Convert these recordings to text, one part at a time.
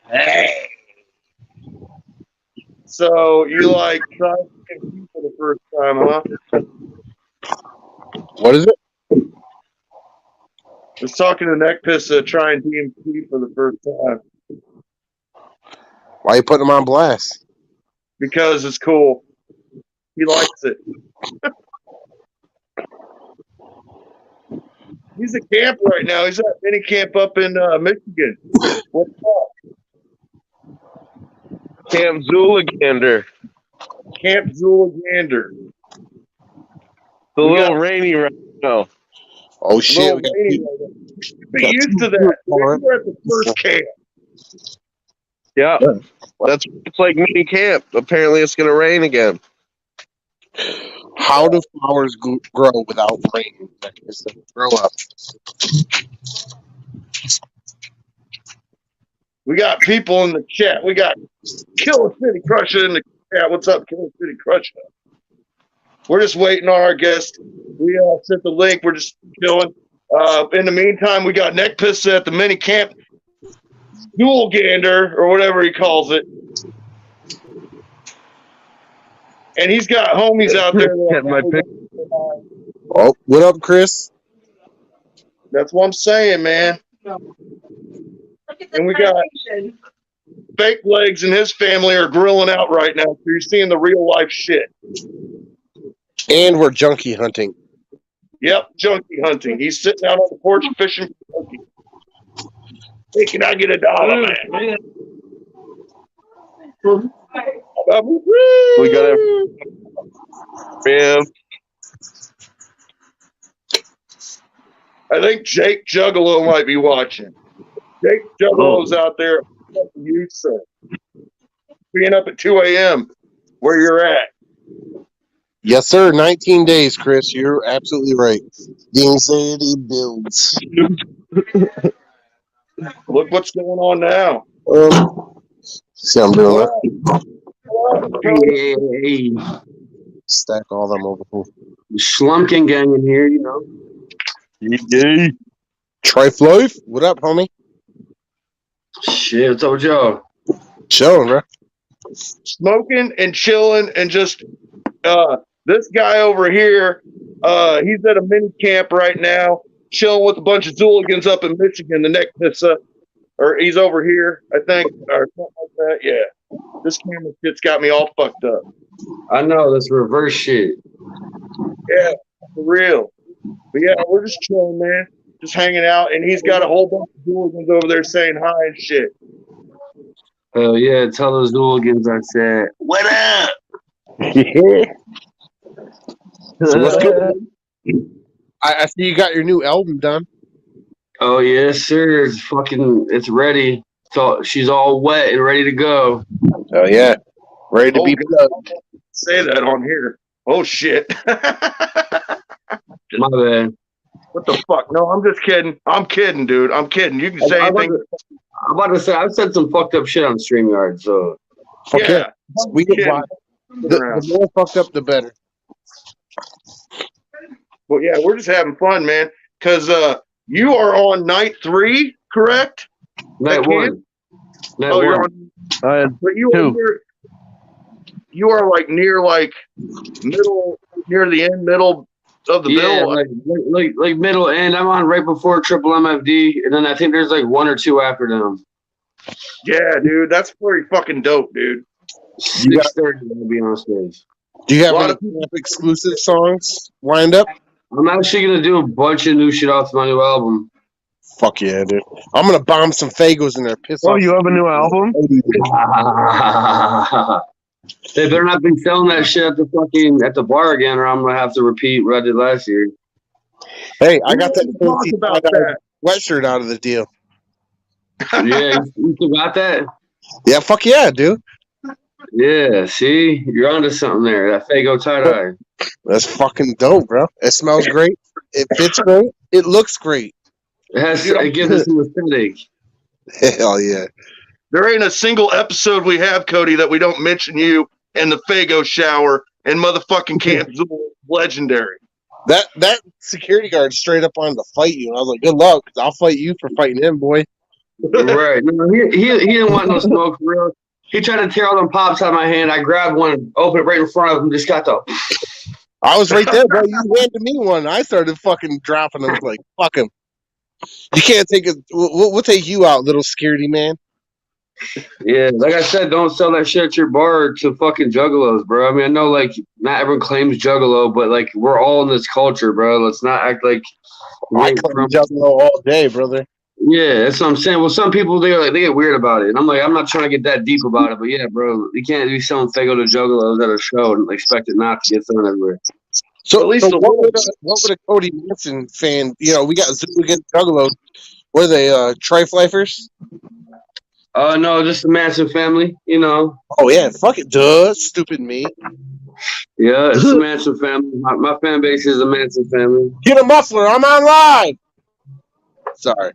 Hey. So you like tried TMT for the first time, huh? What is it? I was talking to Neck Pissa trying DMT for the first time Why are you putting him on blast? because it's cool. He likes it. He's at camp right now. He's at mini camp up in Michigan. What's up? Camp Zoolagander. Camp Zoolagander. It's a We little got rainy right now. Oh a shit! little We got rainy. Be used to that. We're at the first camp. Yeah, that's it's like mini camp. Apparently, it's gonna rain again. How do flowers grow without rain? Grow up. We got people in the chat. We got Killer City Crusher in the chat. What's up, Killer City Crusher? We're just waiting on our guest. We sent the link. We're just chilling. In the meantime, we got Neck Pissa at the mini camp, Zoolagander, or whatever he calls it. And he's got homies out there. Oh, what up, Chris? That's what I'm saying, man. And we got Fake Legs and his family are grilling out right now. So you're seeing the real life shit. And we're junkie hunting. Yep, junkie hunting. He's sitting out on the porch fishing for junkie. Hey, can I get $1, man? We got it, man. I think Jake Juggalo might be watching. Jake Juggalo's out there. You sir, being up at 2 a.m. where you're at. Yes, sir. 19 days, Chris. You're absolutely right. The anxiety builds. Look what's going on now. See, I'm doing that. Hey. Stack all them over here. Schlumpkin gang in here, you know. Yeah. Trife Life. What up, homie? Shit, what's up with y'all? Chilling, bro. Smoking and chilling and just this guy over here, he's at a mini camp right now, chilling with a bunch of Zooligans up in Michigan, the Neck Pissa. Or he's over here, I think, or something like that. Yeah. This camera shit's got me all fucked up. I know, that's reverse shit. Yeah, for real. But yeah, we're just chilling, man. Just hanging out, and he's got a whole bunch of Zooligans over there saying hi and shit. Hell yeah, tell those hooligans I said, what up? Yeah. So what's good? I see you got your new album done. Oh yes, sir. It's ready. So she's all wet and ready to go. Oh yeah. Ready to be plugged. Say that on here. Oh shit. My bad. What the fuck? No, I'm just kidding. I'm kidding, dude. I'm kidding. You can say anything. I'm about to say I've said some fucked up shit on StreamYard, so yeah. We can watch. The more fucked up, the better. Well, yeah, we're just having fun, man. Because you are on night 3, correct? Night 1. Night oh, 1. you're on. But you are near. You are like near middle, near the end, middle of the bill. Like middle end. I'm on right before triple MFD, and then I think there's like 1 or 2 after them. Yeah, dude, that's pretty fucking dope, dude. 6:30 to be on stage. Do you have any exclusive songs lined up? I'm actually gonna do a bunch of new shit off my new album. Fuck yeah, dude! I'm gonna bomb some Fagos in there. Piss off. Oh, you have a new album? They better not be selling that shit at the bar again, or I'm gonna have to repeat what I did last year. Hey, I got that sweatshirt out of the deal. Yeah, you still got that? Yeah, fuck yeah, dude. Yeah, see, you're onto something there. That Fago tie-dye. That's fucking dope, bro. It smells great. It fits great. It looks great. It gives us some aesthetic. Hell yeah. There ain't a single episode we have, Cody, that we don't mention you and the Fago shower and motherfucking Camp Zool. Legendary. That security guard straight up wanted to fight you, and I was like, "Good luck, 'cause I'll fight you for fighting him, boy." Right. No, he didn't want no smoke for real. He tried to tear all them pops out of my hand. I grabbed one, opened it right in front of him, just got the. I was right there, bro. You handed me one. I started fucking dropping them. Like, fuck him. You can't take it. We'll take you out, little scaredy man. Yeah, like I said, don't sell that shit at your bar to fucking juggalos, bro. I mean, I know like not everyone claims juggalo, but like we're all in this culture, bro. Let's not act like I claim juggalo all day, brother. Yeah, that's what I'm saying. Well, some people they get weird about it, and I'm like, I'm not trying to get that deep about it, but yeah, bro, you can't be selling Fago to juggalos at a show and expect it not to get thrown everywhere. So, at least what would a Cody Manson fan? You know, we got Zoo against juggalos. What are they? Triflifers? No, just the Manson family, you know. Oh yeah, fuck it, duh, stupid me. Yeah, it's the Manson family. My fan base is the Manson family. Get a muffler. I'm on live. Sorry.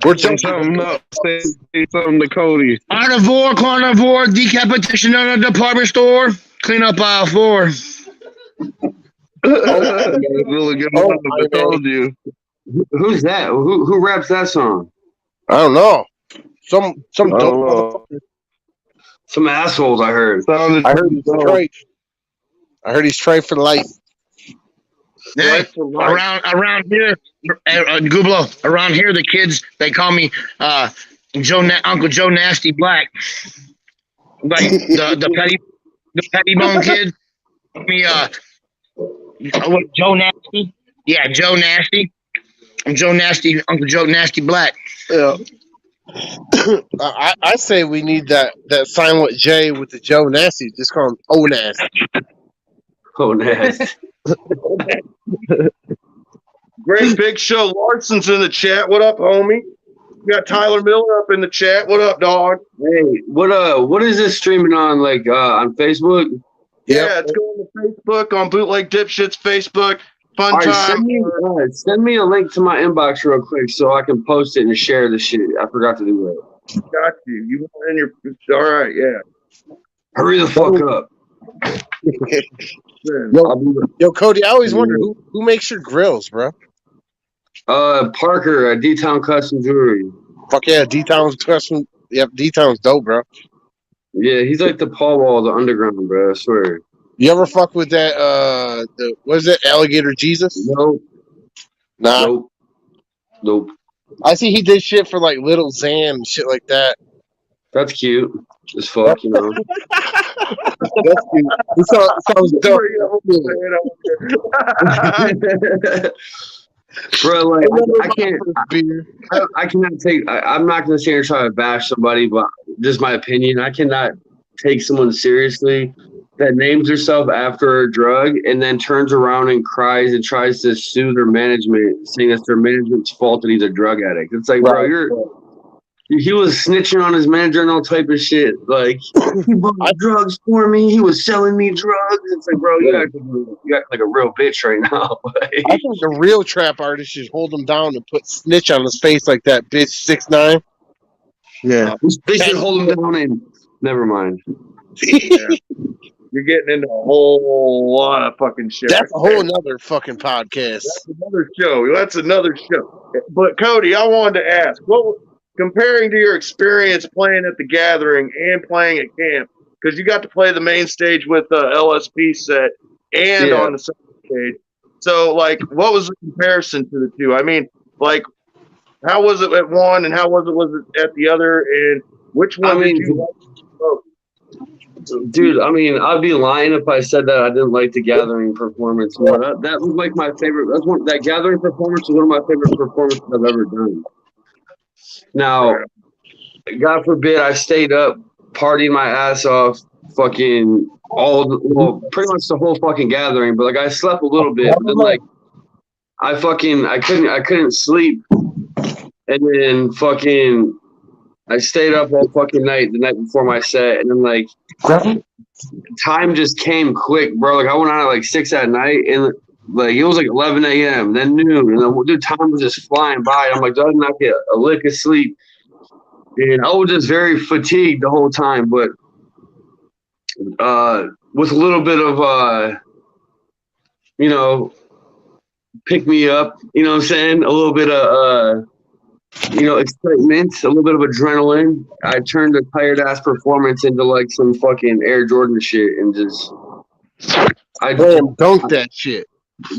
We're Say something up. Say something to Cody. Carnivore, decapitation at a department store, clean up aisle 4. Really good. I told you. Who's that? Who raps that song? I don't know. Some dope. Some assholes. I heard. I heard he's trife. I heard he's trife for life. Hey, around here, Gublo, around here, the kids they call me Uncle Joe Nasty Black, like the petty bone kid. Me what, Joe Nasty? Yeah, Joe Nasty. I'm Joe Nasty, Uncle Joe Nasty Black. Yeah. I say we need that silent J with the Joe Nasty. Just call him O Nasty. Oh, nasty. Great Big Show Larson's in the chat. What up, homie? We got Tyler Miller up in the chat. What up, dog? Hey, what is this streaming on? Like on Facebook? Yeah, it's going to Facebook on Bootleg Dipshits Facebook. Fun time. Send me a link to my inbox real quick so I can post it and share the shit. I forgot to do that. Got you. You want in your all right? Yeah. Hurry the fuck up. Yo, Cody, I always wonder who makes your grills, bro. Parker at D-Town Custom Jewelry. Fuck yeah, D-Town's custom. Yep, D-Town's dope, bro. Yeah, he's like the Paul Wall of the underground, bro. I swear. You ever fuck with that? What is it, Alligator Jesus? Nope. Nah. Nope. I see he did shit for like Little Xan and shit like that. That's cute. As fuck, you know. That's cute. It sounds dope. Bro, like I cannot take. I'm not gonna sit here and try to bash somebody, but just my opinion. I cannot take someone seriously that names herself after a drug and then turns around and cries and tries to sue their management, saying it's their management's fault that he's a drug addict. It's like, bro, he was snitching on his manager and all type of shit. Like, he bought drugs for me. He was selling me drugs. It's like, bro, you act like a real bitch right now. I think the real trap artist should hold him down and put snitch on his face like that bitch 6ix9ine. Yeah. They should hold him down and never mind. Yeah. You're getting into a whole lot of fucking shit. That's a whole nother fucking podcast. That's another show. But Cody, I wanted to ask, comparing to your experience playing at the Gathering and playing at camp, because you got to play the main stage with the LSP set and on the second stage. So, like, what was the comparison to the two? I mean, like, how was it at one and how was it at the other? And which one did you like most? Dude, I mean, I'd be lying if I said that I didn't like the Gathering performance. That was like my favorite. That Gathering performance was one of my favorite performances I've ever done. Now, God forbid I stayed up partying my ass off fucking pretty much the whole fucking Gathering, but like I slept a little bit, but then like I couldn't sleep, and then fucking I stayed up all fucking night the night before my set, and then like time just came quick, bro. Like I went on at like 6 at night, and like it was like 11 a.m. then noon, and then dude, time was just flying by. I'm like, I did not get a lick of sleep, and I was just very fatigued the whole time. But with a little bit of pick me up, you know what I'm saying? A little bit of excitement, a little bit of adrenaline. I turned a tired ass performance into like some fucking Air Jordan shit and just Dunk that shit.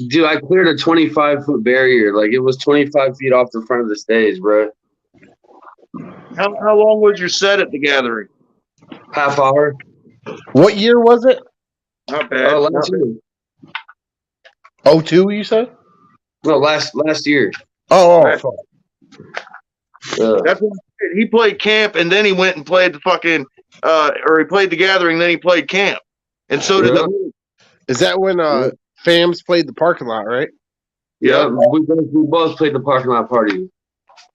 Dude, I cleared a 25-foot barrier. Like it was 25 feet off the front of the stage, bro. How long was your set at the gathering? Half hour. What year was it? Not bad. Last year. 02, you said? No, last year. Fuck. That's what he played camp, and then he went and played the fucking, or he played the gathering, then he played camp, and so did the. Is that when Fams played the parking lot, right? Yeah, we both played the parking lot party.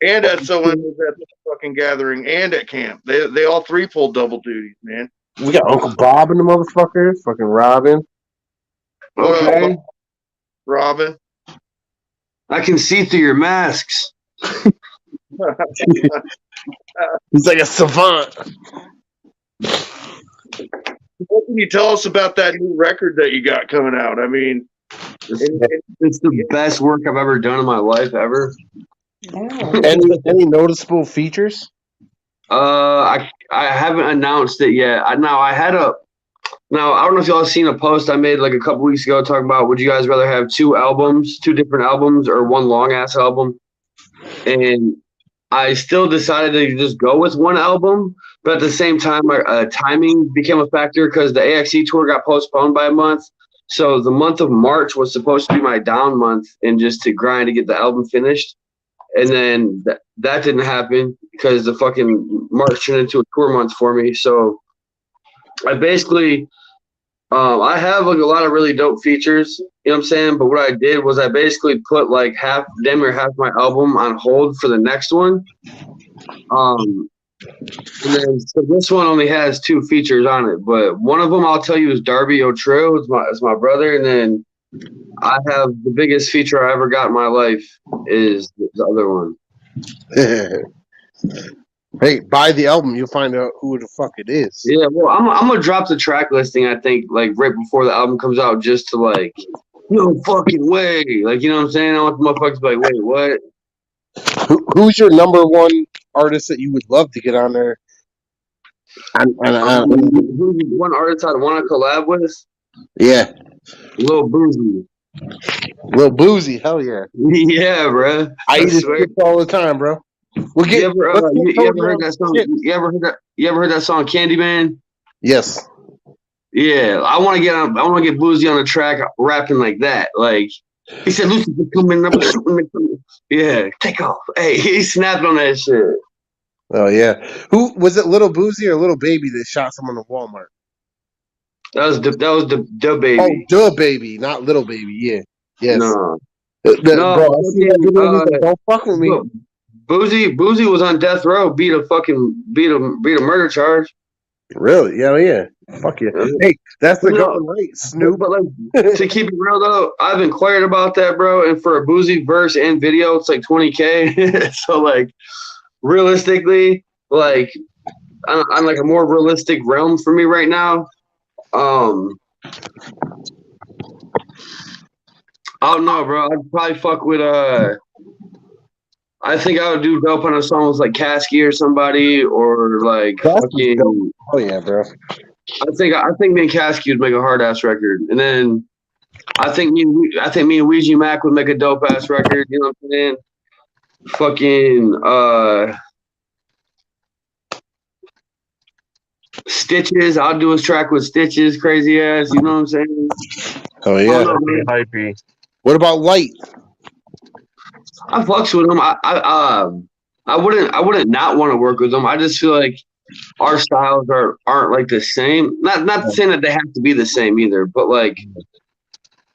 And at was at the fucking gathering and at camp. They all three pulled double duties, man. We got Uncle Bob and the motherfucker, fucking Robin. Okay. Robin. I can see through your masks. He's like a savant. What can you tell us about that new record that you got coming out? I mean, it's the best work I've ever done in my life ever. Any noticeable features? I haven't announced it yet. I don't know if y'all seen a post I made like a couple weeks ago talking about would you guys rather have two different albums, or one long ass album? And I still decided to just go with one album, but at the same time, timing became a factor because the AXE tour got postponed by a month. So the month of March was supposed to be my down month and just to grind to get the album finished. And then that didn't happen because the fucking March turned into a tour month for me. So I basically, I have like a lot of really dope features, you know what I'm saying? But what I did was I basically put like damn near half my album on hold for the next one. And then so this one only has 2 features on it, but one of them I'll tell you is Darby O'Trill. It's my brother, and then I have the biggest feature I ever got in my life is the other one. Hey, buy the album, you'll find out who the fuck it is. Yeah, well, I'm gonna drop the track listing. I think like right before the album comes out, just to like, no fucking way, like you know what I'm saying. I want the motherfuckers to be like, wait, what? Who's your number one artist that you would love to get on there? Who's one artist I'd want to collab with? Yeah, Lil Boozy. Lil Boozy, hell yeah. Yeah, bro. I eat his shit all the time, bro. We'll get, you ever heard that song? You ever heard that song, Candyman? Yes. Yeah, I want to get Boozy on the track rapping like that. Like he said, Lucifer coming up. Yeah, take off. Hey, he snapped on that shit. Oh yeah. Who was it? Little Boozy or Little Baby that shot someone in Walmart? That was the baby. Oh, the baby, not Little Baby. Yeah. Yes. No. Bro, I see that video, don't fuck with me. Boozy was on death row, beat a murder charge. Really? Yeah. Fuck yeah. Hey, that's the going right, Snoop. But like to keep it real though, I've inquired about that, bro. And for a Boozy verse and video, it's like $20K. So like realistically, like I'm like a more realistic realm for me right now. I don't know, bro. I'd probably fuck with I think I would do dope on a song with like Kasky or somebody, or like fucking. Oh yeah, bro. I think me and Kasky would make a hard ass record, and then I think me and Ouija Mac would make a dope ass record. You know what I'm saying? Fucking Stitches. I'll do a track with Stitches, crazy ass. You know what I'm saying? Oh yeah. Hypey. What about Light? I fucks with him. I wouldn't not want to work with him. I just feel like our styles aren't like the same. Not saying that they have to be the same either, but like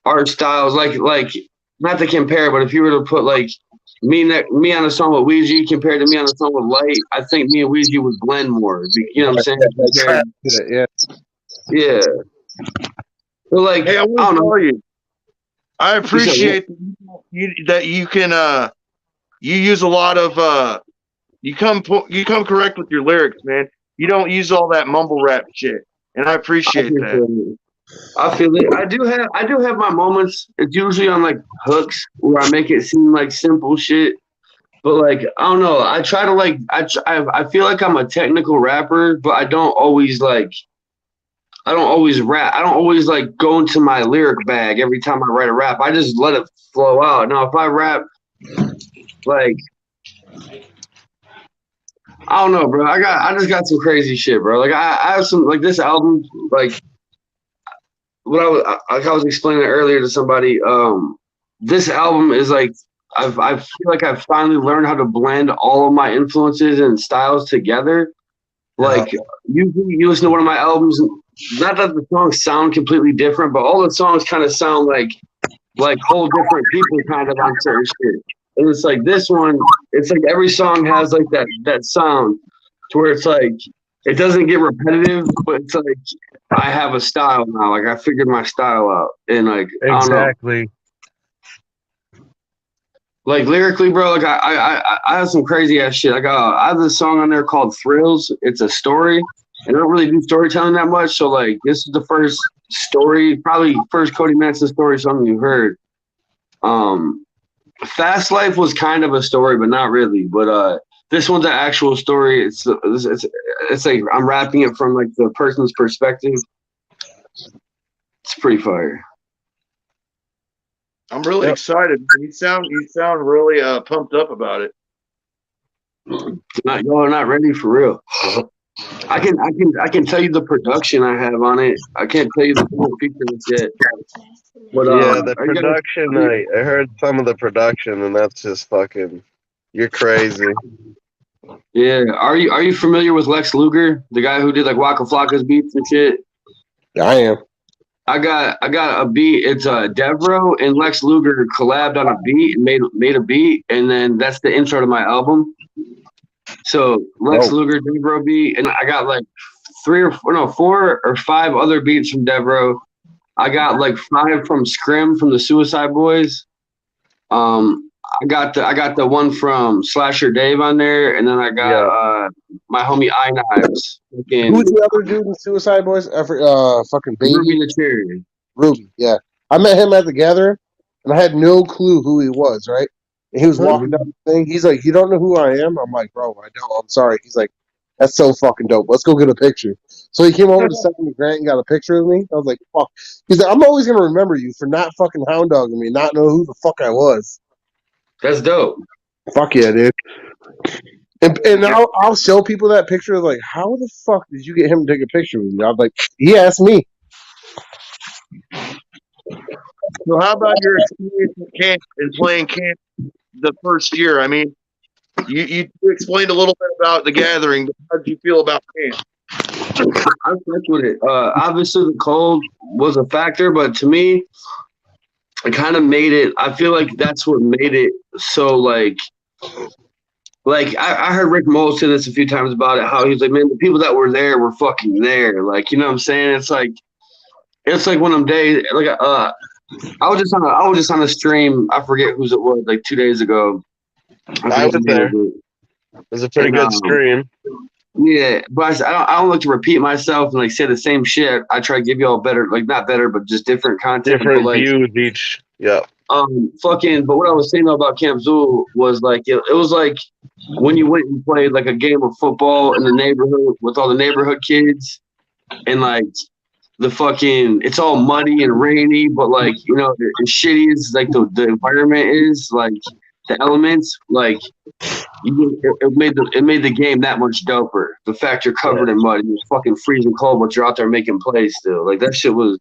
our styles, like not to compare, but if you were to put like me on a song with Ouija compared to me on a song with Light, I think me and Ouija would blend more. You know what I'm saying? Yeah. But like, hey, I want to tell you, I appreciate that you can you use a lot of you come correct with your lyrics, man. You don't use all that mumble rap shit, and I appreciate that. I feel it. I do have my moments. It's usually on like hooks where I make it seem like simple shit, But like I don't know. I try to like I feel like I'm a technical rapper, but I don't always rap. I don't always like go into my lyric bag every time I write a rap. I just let it flow out. Now if I rap like I don't know, bro. I just got some crazy shit, bro. Like I have some like this album, like what I was explaining earlier to somebody. This album is like I feel like I've finally learned how to blend all of my influences and styles together. Like usually you listen to one of my albums, not that the songs sound completely different, but all the songs kind of sound like whole different people kind of on certain shit. And it's like this one, it's like every song has like that sound to where it's like it doesn't get repetitive, but it's like I have a style now. Like I figured my style out, and like Exactly. I don't know. Like lyrically, bro, like I have some crazy ass shit. I have this song on there called Thrills. It's a story, and I don't really do storytelling that much. So like this is the first story, probably first Cody Manson story song you heard. Fast Life was kind of a story, but not really. But this one's an actual story. It's like I'm rapping it from like the person's perspective. It's pretty fire. I'm really excited. You sound really pumped up about it. Y'all are not ready for real. I can tell you the production I have on it. I can't tell you the full features yet. But, yeah, the production. I heard some of the production, and that's just fucking. You're crazy. Yeah, are you familiar with Lex Luger, the guy who did like Waka Flocka's beats and shit? Yeah, I am. I got a beat. It's Devro and Lex Luger collabed on a beat and made a beat, and then that's the intro to my album. So Lex Luger, Devro beat, and I got like 4 or 5 other beats from Devro. I got like 5 from Scrim from the Suicide Boys. I got the one from Slasher Dave on there, and then I got my homie Eye Knives. Who's the other dude in Suicide Boys? Fucking Baby. Ruby the Cherry. Ruby, yeah. I met him at the gathering, and I had no clue who he was, right? And he was walking down the thing. He's like, "You don't know who I am?" I'm like, "Bro, I don't. I'm sorry." He's like, "That's so fucking dope. Let's go get a picture." So he came over to Stephanie Grant and got a picture of me. I was like, "Fuck." He's like, "I'm always gonna remember you for not fucking hound dogging me, not know who the fuck I was." That's dope. Fuck yeah, dude. And I'll show people that picture. Like, how the fuck did you get him to take a picture with me? I'm like, he asked me. So how about your experience with camp and playing camp the first year? I mean, you explained a little bit about the gathering, but how did you feel about camp? I fucked with it. Obviously, the cold was a factor, but to me, it kind of made it. I feel like that's what made it so like I heard Rick Moll say this a few times about it. How he's like, man, the people that were there were fucking there. Like, you know what I'm saying? It's like one of them days. Like, I was just on a stream. I forget whose it was. Like 2 days ago. I was there. It was a pretty good stream. Yeah, but I don't like to repeat myself and like say the same shit. I try to give you all better, like not better, but just different content. Different like, views each. Yeah. But what I was saying about Camp Zool was like it was like when you went and played like a game of football in the neighborhood with all the neighborhood kids, and like the fucking it's all muddy and rainy, but like you know as shitty as like the environment is, like the elements, like it made the game that much doper. The fact you're covered in mud and you're fucking freezing cold, but you're out there making plays still. Like that shit was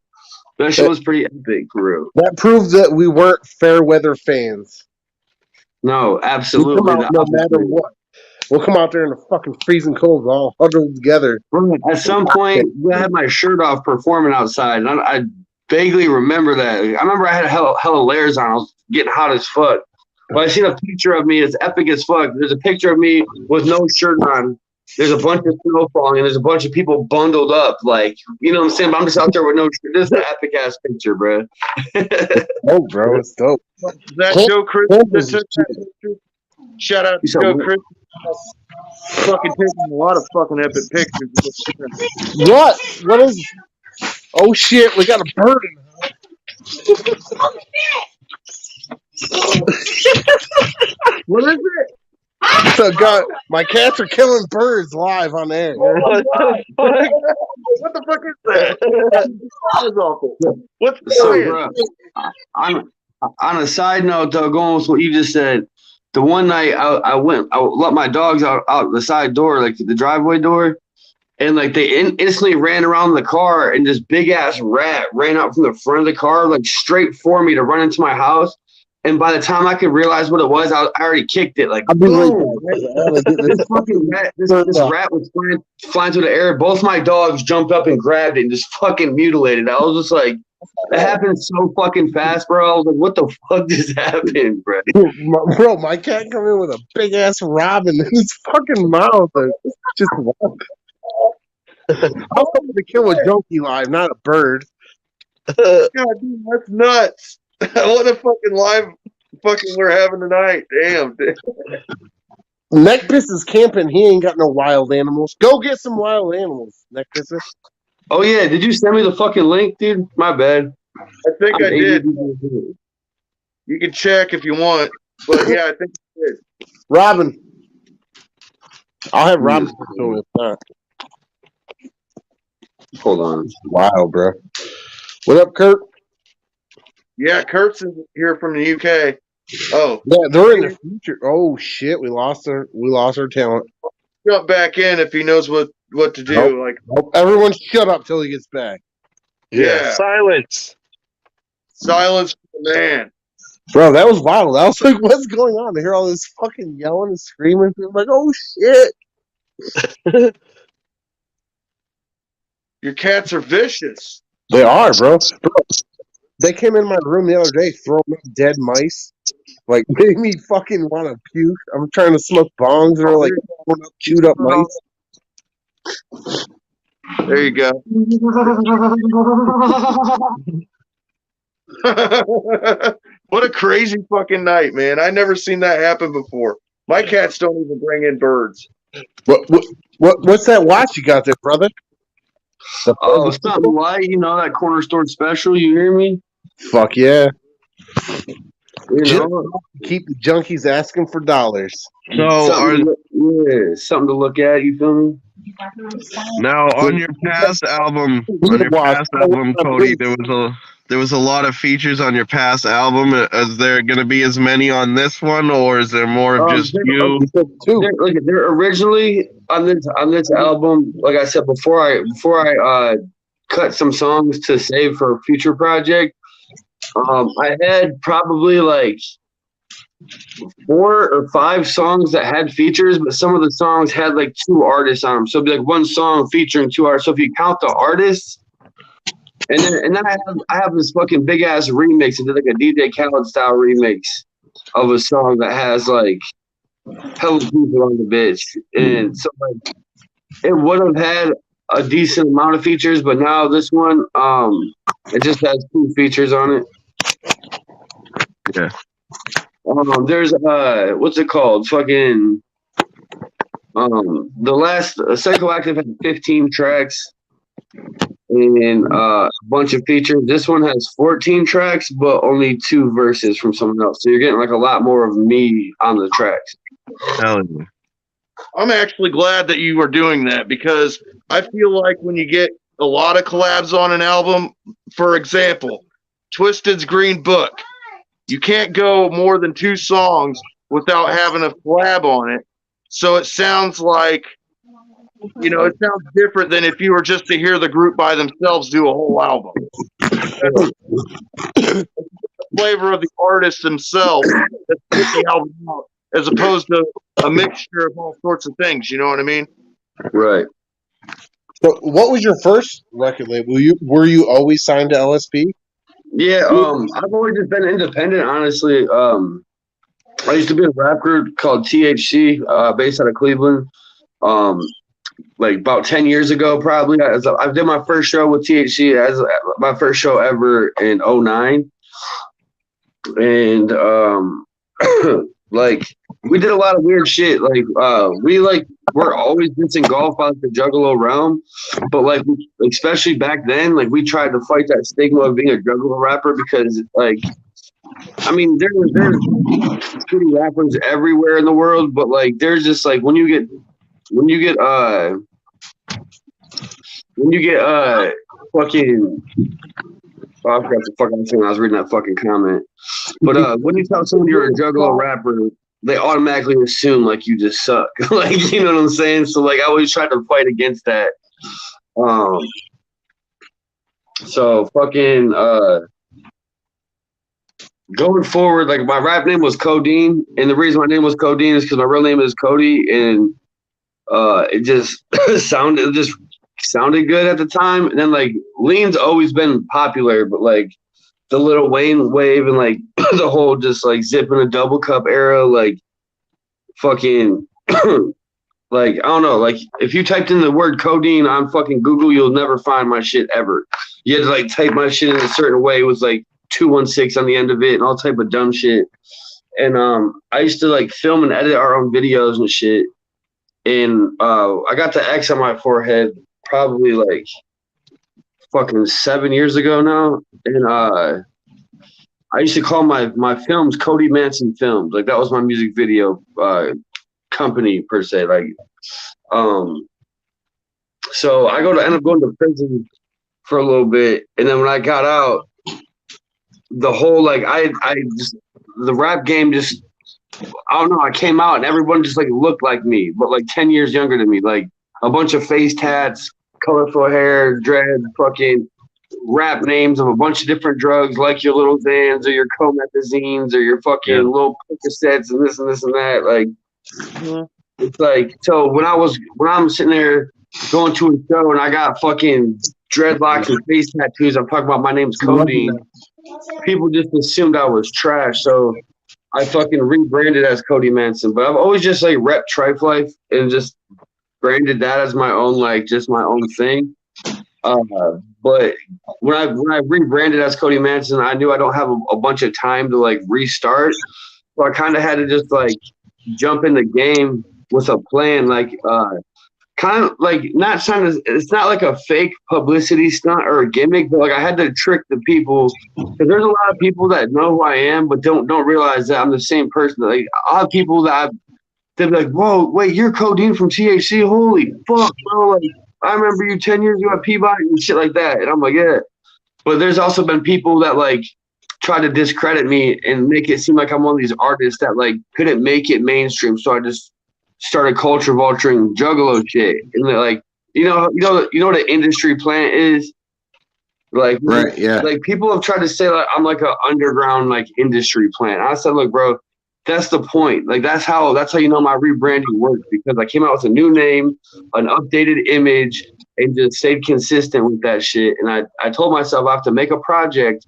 pretty epic for real. That proved that we weren't fair weather fans. No, absolutely. No matter what. We'll come out there in the fucking freezing cold, all huddled together. At some point, I had my shirt off performing outside, and I vaguely remember that. I remember I had hella layers on. I was getting hot as fuck. But I seen a picture of me. It's epic as fuck. There's a picture of me with no shirt on. There's a bunch of snow falling, and there's a bunch of people bundled up. Like, you know what I'm saying? But I'm just out there with no shirt. This is an epic-ass picture, bro. Oh, bro. It's dope. That Joe Chris that took that picture? Shout out to Joe Chris. Fucking taking a lot of fucking epic pictures. What? What is... Oh, shit. We got a bird in the house. What is it? So, God, my cats are killing birds live on air. What the fuck? What the fuck is that? That was awful. What's So, crying? bro, on a side note, though, going with what you just said, the one night I let my dogs out the side door, like the driveway door, and like they instantly ran around the car, and this big ass rat ran out from the front of the car, like straight for me to run into my house. And by the time I could realize what it was, I already kicked it. Like, boom! This fucking rat, this rat was flying through the air. Both my dogs jumped up and grabbed it and just fucking mutilated it. I was just like, that happened so fucking fast, bro. I was like, what the fuck just happened, bro? Bro, my cat come in with a big ass robin in his fucking mouth. Just walk. I'm going to kill a junkie live, not a bird. God, dude, that's nuts. What a fucking live fucking we're having tonight. Damn, dude. Neckpiss is camping. He ain't got no wild animals. Go get some wild animals, Neckpisser. Oh, yeah. Did you send me the fucking link, dude? My bad. I think I did. You can check if you want. But yeah, I think I did. Robin. I'll have Robin do it if not. Hold on. Wow, bro. What up, Kurt? Yeah, Kurt's here from the UK. Oh. Yeah, they're in the future. Oh shit, we lost our talent. Jump back in if he knows what to do. Nope. Like, everyone shut up till he gets back. Yeah. Silence. Silence for the man. Bro, that was wild. I was like, what's going on? To hear all this fucking yelling and screaming. I'm like, oh shit. Your cats are vicious. They are, bro. They came in my room the other day throwing up dead mice. Like, made me fucking want to puke. I'm trying to smoke bongs and they're like throwing up chewed up mice. There you go. What a crazy fucking night, man. I never seen that happen before. My cats don't even bring in birds. What's that watch you got there, brother? Oh, something light, that corner store special, you hear me? Fuck yeah. You know? Keep the junkies asking for dollars. So something to look at, you feel me? Now on your past album, Cody, there was a lot of features on your past album. Is there going to be as many on this one, or is there more of just you? They're originally on this album. Like I said before, I cut some songs to save for a future project. I had probably like 4 or 5 songs that had features, but some of the songs had like 2 artists on them. So it'd be like one song featuring 2 artists. So if you count the artists, and then I have this fucking big ass remix. I did like a DJ Khaled style remix of a song that has like hella people on the bitch, and so like it would have had a decent amount of features, but now this one, it just has 2 features on it. Yeah. There's what's it called? Fucking the last Psychoactive had 15 tracks and a bunch of features. This one has 14 tracks, but only 2 verses from someone else. So you're getting like a lot more of me on the tracks. Hell yeah. I'm actually glad that you are doing that because I feel like when you get a lot of collabs on an album, for example, Twisted's Green Book, you can't go more than 2 songs without having a collab on it. So it sounds like, it sounds different than if you were just to hear the group by themselves do a whole album. The flavor of the artist themselves that put the album out, as opposed to a mixture of all sorts of things. You know what I mean? Right. So, what was your first record label? Were you always signed to LSP? Yeah, I've always just been independent, honestly. I used to be in a rap group called THC, based out of Cleveland. Like about 10 years ago, probably. I did my first show with THC as my first show ever in 2009. And like we did a lot of weird shit. Like we're always just engulfed by the Juggalo realm, but like especially back then, like we tried to fight that stigma of being a Juggalo rapper because like I mean, there's shitty rappers everywhere in the world, but like, there's just like when you get fucking. Oh, I forgot the fuck I was saying. I was reading that fucking comment. But when you tell someone you're a juggalo rapper, they automatically assume like you just suck. Like, you know what I'm saying? So like I always try to fight against that. So fucking going forward, like my rap name was Codeine, and the reason my name was Codeine is because my real name is Cody, and it just sounded good at the time. And then like lean's always been popular, but like the Lil Wayne wave and like the whole just like zipping a double cup era, like fucking like I don't know, like if you typed in the word codeine on fucking Google, you'll never find my shit ever. You had to like type my shit in a certain way. It was like 216 on the end of it and all type of dumb shit. And I used to like film and edit our own videos and shit. And I got the X on my forehead probably like fucking 7 years ago now. And I used to call my films Cody Manson Films. Like that was my music video company per se. Like so I end up going to prison for a little bit, and then when I got out, the whole like I just the rap game just I don't know, I came out and everyone just like looked like me, but like 10 years younger than me, like a bunch of face tats, colorful hair, dread, fucking rap names of a bunch of different drugs, like your little Xans or your comethazines or your fucking little Percocets and this and this and that. Like it's like, so when I'm sitting there going to a show and I got fucking dreadlocks and face tattoos, I'm talking about my name's Codeine. People just assumed I was trash, so I fucking rebranded as Cody Manson. But I've always just like rep Trife Life and just branded that as my own, like just my own thing. But when I rebranded as Cody Manson, I knew I don't have a bunch of time to like restart, so I kind of had to just like jump in the game with a plan, like kind of like not trying to. It's not like a fake publicity stunt or a gimmick, but like I had to trick the people because there's a lot of people that know who I am, but don't realize that I'm the same person. Like I have people that they're like, "Whoa, wait, you're Codeine from THC? Holy fuck, bro!" Like I remember you 10 years ago at Peabody and shit like that, and I'm like, yeah. But there's also been people that like try to discredit me and make it seem like I'm one of these artists that like couldn't make it mainstream, so I just started culture vulturing juggalo shit, and like you know what an industry plant is, like right, yeah. Like people have tried to say like I'm like an underground like industry plant. I said, look, bro, that's the point. Like that's how you know my rebranding worked, because I came out with a new name, an updated image, and just stayed consistent with that shit. And I told myself I have to make a project,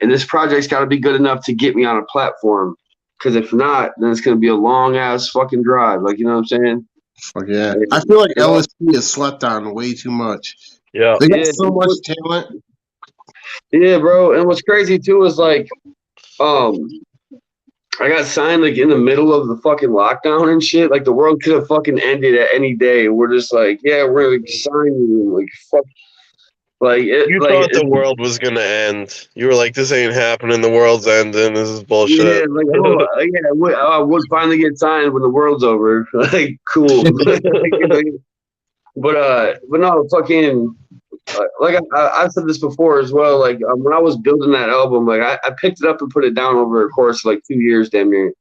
and this project's got to be good enough to get me on a platform. Because if not, then it's going to be a long ass fucking drive. Like, you know what I'm saying? Fuck yeah. I feel like LSP is slept on way too much. Yeah. They got so much talent. Yeah, bro. And what's crazy too is like, I got signed like in the middle of the fucking lockdown and shit. Like the world could have fucking ended at any day. We're just like, yeah, we're like signing you. Like, fuck. Like you thought the world was gonna end. You were like, "This ain't happening. The world's ending. This is bullshit." Yeah, like I would finally get signed when the world's over. Like, cool. But no, fucking. Like I said this before as well. Like when I was building that album, like I picked it up and put it down over a course of like 2 years, damn near.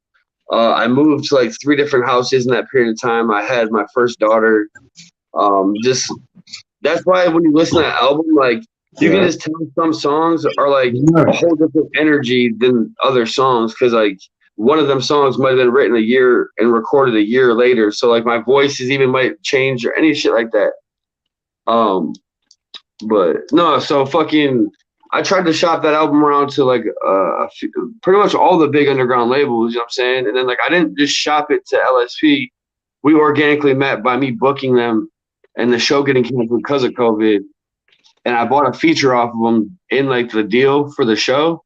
I moved to like 3 different houses in that period of time. I had my first daughter. Just. That's why when you listen to that album, like you can just tell some songs are like a whole different energy than other songs, because like one of them songs might have been written a year and recorded a year later, so like my voices even might change or any shit like that. But no, so fucking I tried to shop that album around to like pretty much all the big underground labels, you know what I'm saying? And then like I didn't just shop it to LSP. We organically met by me booking them and the show getting canceled because of COVID. And I bought a feature off of them in like the deal for the show.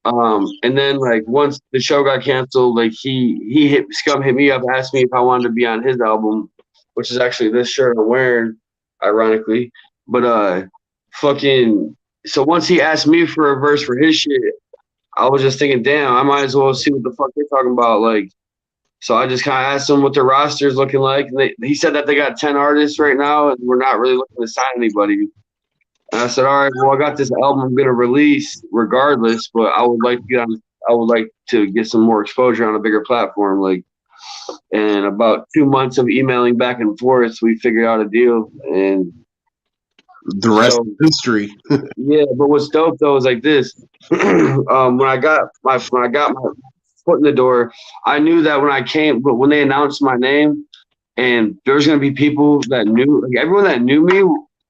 And then like once the show got canceled, like Scum hit me up, asked me if I wanted to be on his album, which is actually this shirt I'm wearing, ironically. But fucking, so once he asked me for a verse for his shit, I was just thinking, damn, I might as well see what the fuck they're talking about. Like, so I just kind of asked them what their roster is looking like. And he said that they got 10 artists right now, and we're not really looking to sign anybody. And I said, all right, well, I got this album I'm going to release regardless, but I would like to get some more exposure on a bigger platform. Like, and about 2 months of emailing back and forth, we figured out a deal. And the rest is history. Yeah, but what's dope though is like this. When I got my foot in the door, I knew that when they announced my name, and there's gonna be people that knew, like everyone that knew me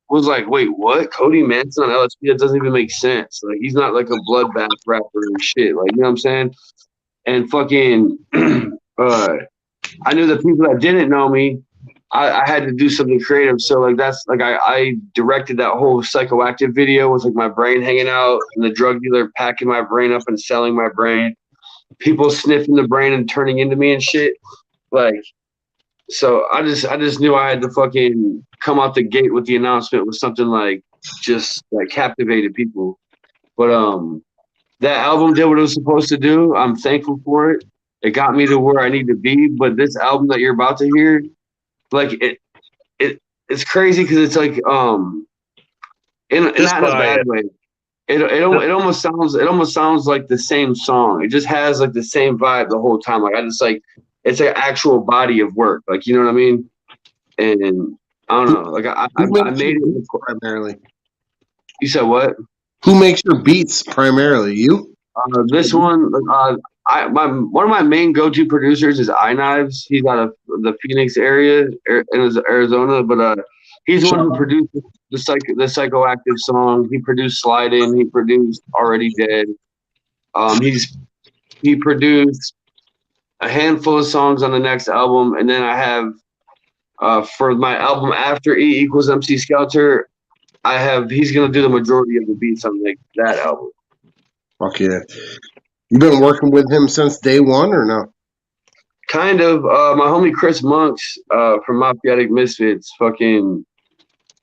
was like, "Wait, what? Cody Manson on LSP? That doesn't even make sense. Like he's not like a bloodbath rapper and shit. Like you know what I'm saying?" And fucking, I knew the people that didn't know me. I had to do something creative. So like that's like I directed that whole psychoactive video with like my brain hanging out and the drug dealer packing my brain up and selling my brain. People sniffing the brain and turning into me and shit. Like so I just knew I had to fucking come out the gate with the announcement with something like just like captivated people. But that album did what it was supposed to do. I'm thankful for it. It got me to where I need to be. But this album that you're about to hear, like it's crazy because it's like not in a bad way. It almost sounds like the same song. It just has like the same vibe the whole time. Like I just like it's an actual body of work. Like you know what I mean? And I don't know. Like I made it primarily. You said what? Who makes your beats primarily? You? This one. One of my main go-to producers is iKnives. He's out of the Phoenix area in Arizona, but he's the one who produced the psychoactive song. He produced Slide In. He produced Already Dead. He produced a handful of songs on the next album, and then I have for my album after E = MC Skelter, he's gonna do the majority of the beats on like that album. Fuck yeah. You been working with him since day one or no? Kind of. My homie Chris Monks from Mafiotic Misfits fucking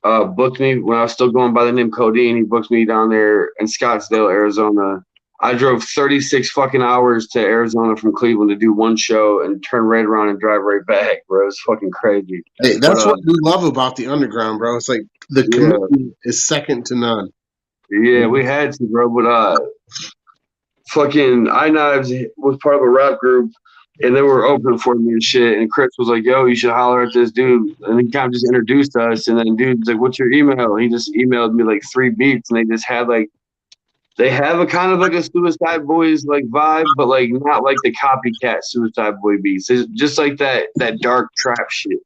booked me when I was still going by the name Cody. He booked me down there in Scottsdale, Arizona. I drove 36 fucking hours to Arizona from Cleveland to do one show and turn right around and drive right back, bro. It's fucking crazy. Hey, that's what we love about the underground, bro. It's like the community is second to none. Yeah, we had to, bro. But fucking iKnives was part of a rap group, and they were open for me and shit. And Chris was like, "Yo, you should holler at this dude." And he kind of just introduced us. And then dude's like, "What's your email?" He just emailed me like 3 beats, and they just had like, they have a kind of like a Suicide Boys like vibe, but like not like the copycat Suicide Boy beats. It's just like that dark trap shit.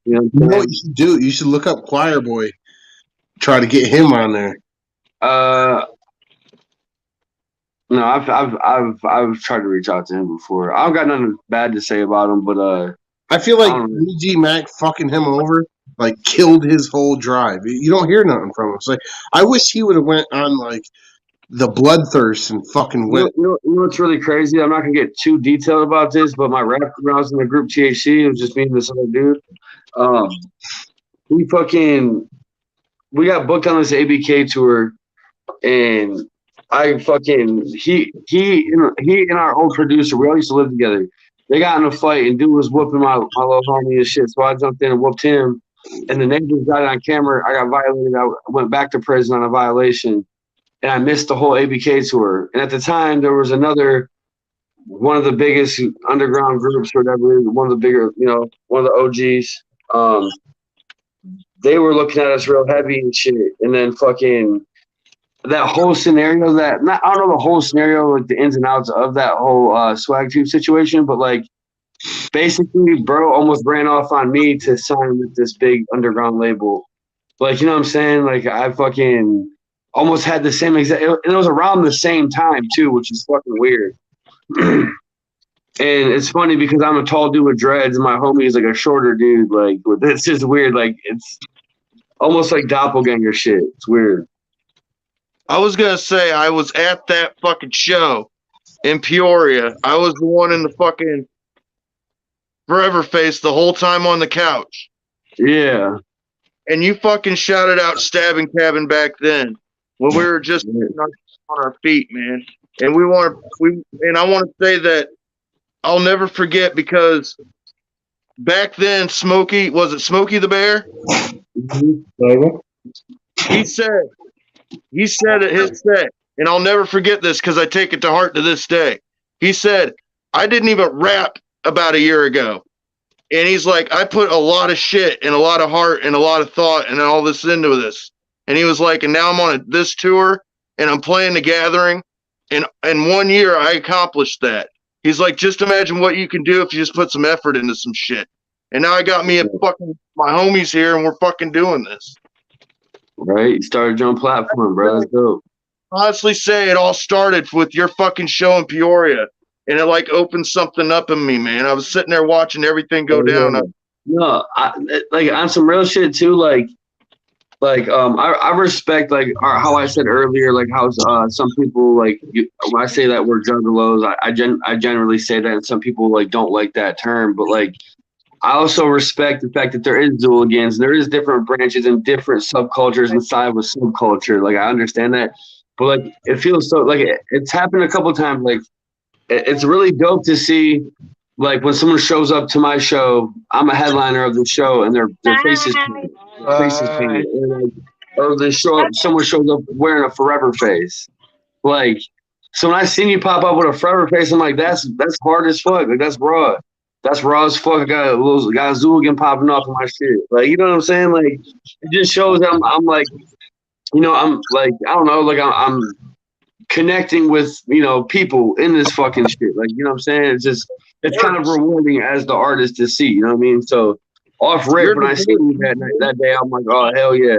You know what you should do? You should look up Choir Boy. Try to get him on there. No, I've tried to reach out to him before. I don't got nothing bad to say about him, but I feel like BG Mac fucking him over like killed his whole drive. You don't hear nothing from him. It's like I wish he would have went on like the Bloodthirst and fucking went. You know what's really crazy? I'm not gonna get too detailed about this, but my rap when I was in the group THC, it was just me and this other dude. We got booked on this ABK tour, and I fucking he and our old producer, we all used to live together. They got in a fight, and dude was whooping my little homie and shit. So I jumped in and whooped him, and the neighbors got it on camera. I got violated. I went back to prison on a violation, and I missed the whole ABK tour. And at the time, there was one of the biggest underground groups or whatever, one of the bigger, one of the OGs. They were looking at us real heavy and shit, and then fucking that whole scenario I don't know the whole scenario, like the ins and outs of that whole swag tube situation, but like basically bro almost ran off on me to sign with this big underground label. Like, you know what I'm saying? Like I fucking almost had the same exact, and it was around the same time too, which is fucking weird. And it's funny because I'm a tall dude with dreads and my homie is like a shorter dude. Like it's just weird. Like it's almost like doppelganger shit. It's weird. I was going to say, I was at that fucking show in Peoria. I was the one in the fucking forever face the whole time on the couch. Yeah. And you fucking shouted out Stabbing Cabin back then when we were just on our feet, man. and I want to say that I'll never forget because back then, Smokey the Bear? He said at his set, and I'll never forget this because I take it to heart to this day. He said, I didn't even rap about a year ago. And he's like, I put a lot of shit and a lot of heart and a lot of thought and all this into this. And he was like, and now I'm on this tour and I'm playing The Gathering. And in 1 year, I accomplished that. He's like, just imagine what you can do if you just put some effort into some shit. And now I got me my homies here and we're fucking doing this. Right? You started your own platform, bro. That's dope. Honestly say it all started with your fucking show in Peoria. And it like opened something up in me, man. I was sitting there watching everything go down. No, like on some real shit too. I respect how I said earlier, like how some people when I say that word juggalos, I generally say that, and some people like don't like that term, but like I also respect the fact that there is Zooligans, there is different branches and different subcultures inside of a subculture. Like I understand that, but like it feels so like it's happened a couple times. Like it's really dope to see, like when someone shows up to my show, I'm a headliner of the show, and their faces painted, or someone shows up wearing a Forever face. Like, so when I seen you pop up with a Forever face, I'm like, that's hard as fuck. Like that's raw. That's raw as fuck. I got a Zooligan popping off of my shit. Like, you know what I'm saying? Like, it just shows that I'm like, you know, I'm like, I don't know, like I'm connecting with, you know, people in this fucking shit. Like, you know what I'm saying? It's kind of rewarding as the artist to see, you know what I mean? So off rip, when I see you that day, I'm like, oh, hell yeah.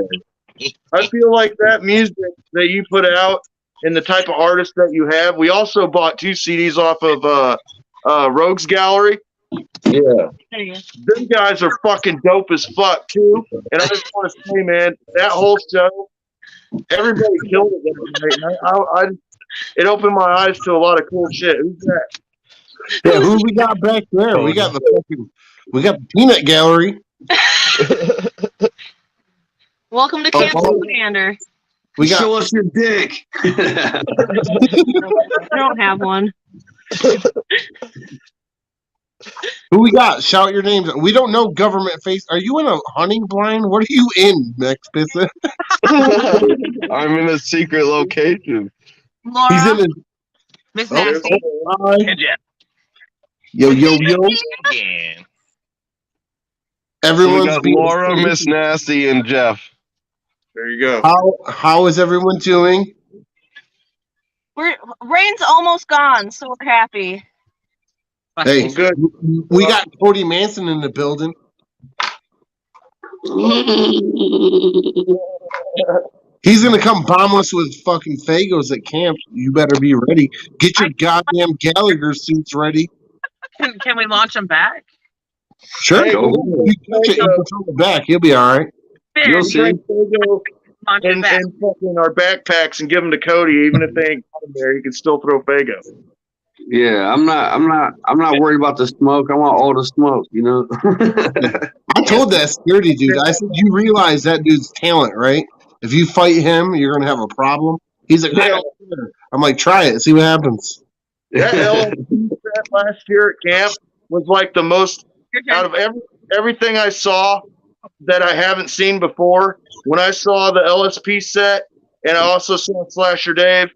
I feel like that music that you put out and the type of artist that you have, we also bought 2 CDs off of Rogues Gallery. Yeah. Them guys are fucking dope as fuck, too. And I just want to say, man, that whole show, everybody killed it that night. It opened my eyes to a lot of cool shit. Who's that? Yeah, who we got back there? We got the Peanut Gallery. Welcome to Camp Commander. Show us your dick. I don't have one. Who we got? Shout your names. We don't know government face. Are you in a hunting blind? What are you in, Max Pissa? I'm in a secret location. Laura. He's in Miss Nasty. Yo. Everyone's we got Laura, Miss Nasty, and Jeff. There you go. How is everyone doing? Rain's almost gone, so we're happy. Hey, good. We got Cody Manson in the building. He's gonna come bomb us with fucking Fagos at camp. You better be ready. Get your goddamn Gallagher suits ready. Can we launch them back? Sure. Hey, you control the back. He'll be all right. You'll see. And fucking our backpacks and give them to Cody, even if they ain't got him there, he can still throw Fago. Yeah, I'm not worried about the smoke. I want all the smoke, you know. I told that security dude, I said, you realize that dude's talent, right? If you fight him, you're gonna have a problem. He's like, I don't care. I'm like, try it, see what happens. That LSP set last year at camp was like the most out of everything I saw that I haven't seen before. When I saw the LSP set and I also saw Slasher Dave,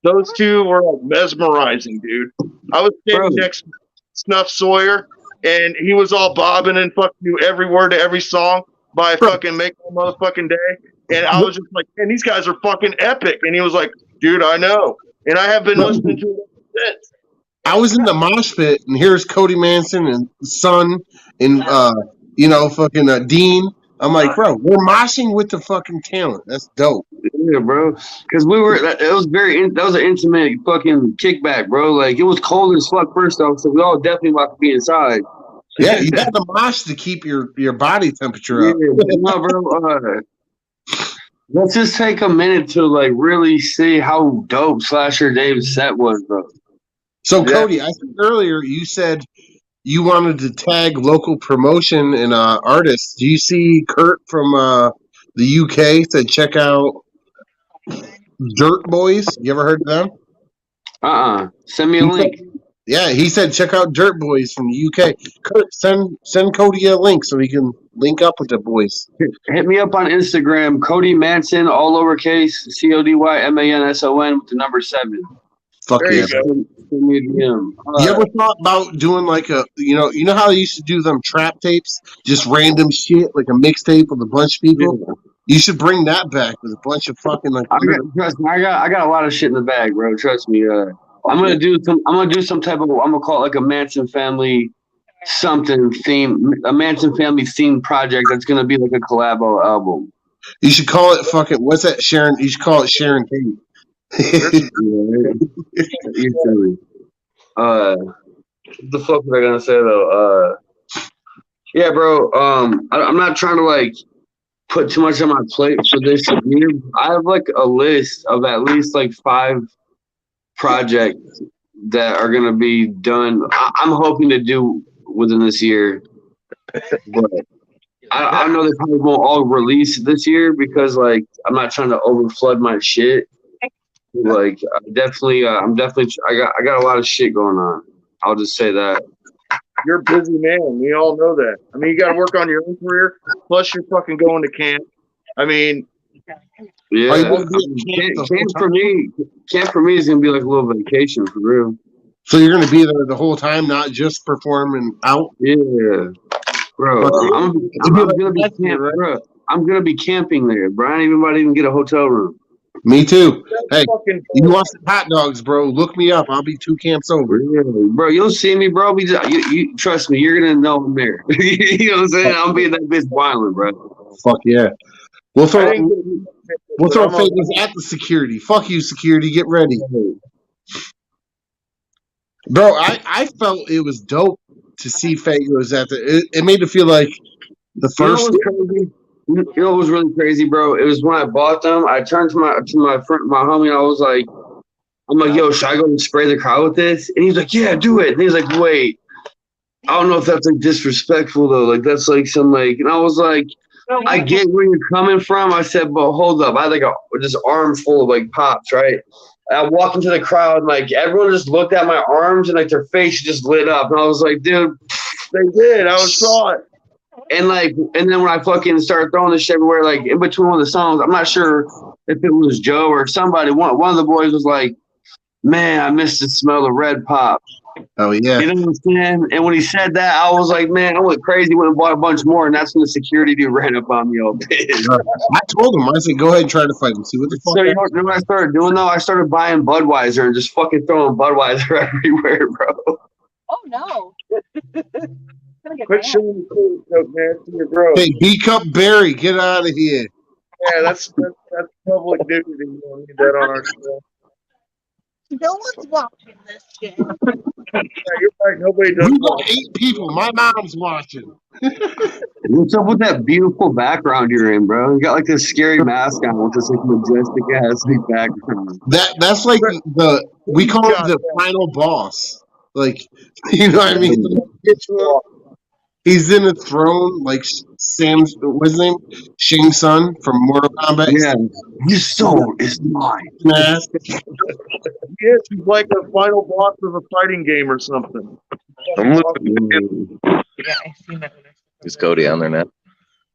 those two were like mesmerizing, dude. I was standing next to Snuff Sawyer and he was all bobbing and fucking knew every word to every song by fucking Make My Motherfucking Day. And I was just like, man, these guys are fucking epic. And he was like, dude, I know. And I have been listening to it since. I was in the mosh pit, and here's Cody Manson and Son and fucking Dean. I'm like, bro, we're moshing with the fucking talent. That's dope. Yeah, bro. Because that was an intimate fucking kickback, bro. Like, it was cold as fuck first off, so we all definitely about to be inside. Yeah, you got the mosh to keep your body temperature up. Yeah, no, bro. Let's just take a minute to like really see how dope Slasher Dave's set was, bro. So, Cody, I think earlier you said you wanted to tag local promotion and artists. Do you see Kurt from the UK said check out Dirt Boys? You ever heard of them? Send me a link. Yeah, he said check out Dirt Boys from the UK. Kurt, send Cody a link so he can link up with the boys. Hit me up on Instagram, Cody Manson, all lowercase, CODYMANSON with the number 7. Fuck There yeah. you go. Send me a DM. You ever thought about doing like a you know how they used to do them trap tapes, just random shit like a mixtape with a bunch of people? Yeah. You should bring that back with a bunch of fucking like. Trust me, I got a lot of shit in the bag, bro. Trust me. I'm gonna do some type of. I'm gonna call it like a Manson family something theme, a Manson family themed project that's gonna be like a collabo album. You should call it fucking. What's that, Sharon? You should call it Sharon Tate. You're silly. What the fuck was I gonna say though? Yeah, bro. I'm not trying to like put too much on my plate for this year. I have like a list of at least like 5 projects that are gonna be done. I'm hoping to do within this year, but I know they probably won't all release this year because like I'm not trying to overflood my shit. Like I'm definitely I got a lot of shit going on. I'll just say that. You're a busy man. We all know that. I mean, you got to work on your own career. Plus, you're fucking going to camp. I mean, yeah. Camp for me is gonna be like a little vacation for real. So you're gonna be there the whole time, not just performing out. Yeah, bro. I'm gonna be camping, bro. I'm gonna be camping there, bro. I ain't even about to even get a hotel room. Me too. Hey, you want some hot dogs, bro? Look me up. I'll be 2 camps over. Yeah, bro, you'll see me, bro. You trust me. You're gonna know I'm there. You know what I'm saying? I'm being that bitch wilding, bro. Fuck yeah. We'll throw favors at the security. Fuck you, security. Get ready. Bro, I felt it was dope to see Fagos at the. It made it feel like the first. You know what was really crazy, bro? It was when I bought them. I turned to my friend, my homie, and I was like, I'm like, yo, should I go and spray the crowd with this? And he's like, yeah, do it. And he's like, wait, I don't know if that's like disrespectful though. Like that's like some like, and I was like, I get where you're coming from. I said, but hold up, I had like this arm full of like pops, right? I walked into the crowd, and like everyone just looked at my arms, and like their face just lit up, and I was like, dude, they did. I saw it. And then when I fucking started throwing this shit everywhere, like in between one of the songs, I'm not sure if it was Joe or somebody. One of the boys was like, "Man, I miss the smell of red pop." Oh yeah, you know what I'm saying? And when he said that, I was like, "Man, I went crazy. Went and bought a bunch more." And that's when the security dude ran up on me all pissed. I told him, I said, "Go ahead and try to fight him. See what the fuck." So you know what I started doing though? I started buying Budweiser and just fucking throwing Budweiser everywhere, bro. Oh no. Quit showing the coke, man. To your bro. Hey, B Cup Barry, get out of here. Yeah, that's public nudity. You don't need that on our show. No one's watching this shit. Yeah, you're right. Nobody does. We got 8 people. My mom's watching. What's up with that beautiful background you're in, bro? You got like this scary mask on with this like majestic ass background. That's like we call it the final boss. Like, you know what I mean? He's in a throne like Sam's, what's his name? Shang Tsung from Mortal Kombat. Yeah, his soul is mine. Yes, he's like a final boss of a fighting game or something. I'm looking. Yeah, I seen that one. Is Cody on there now?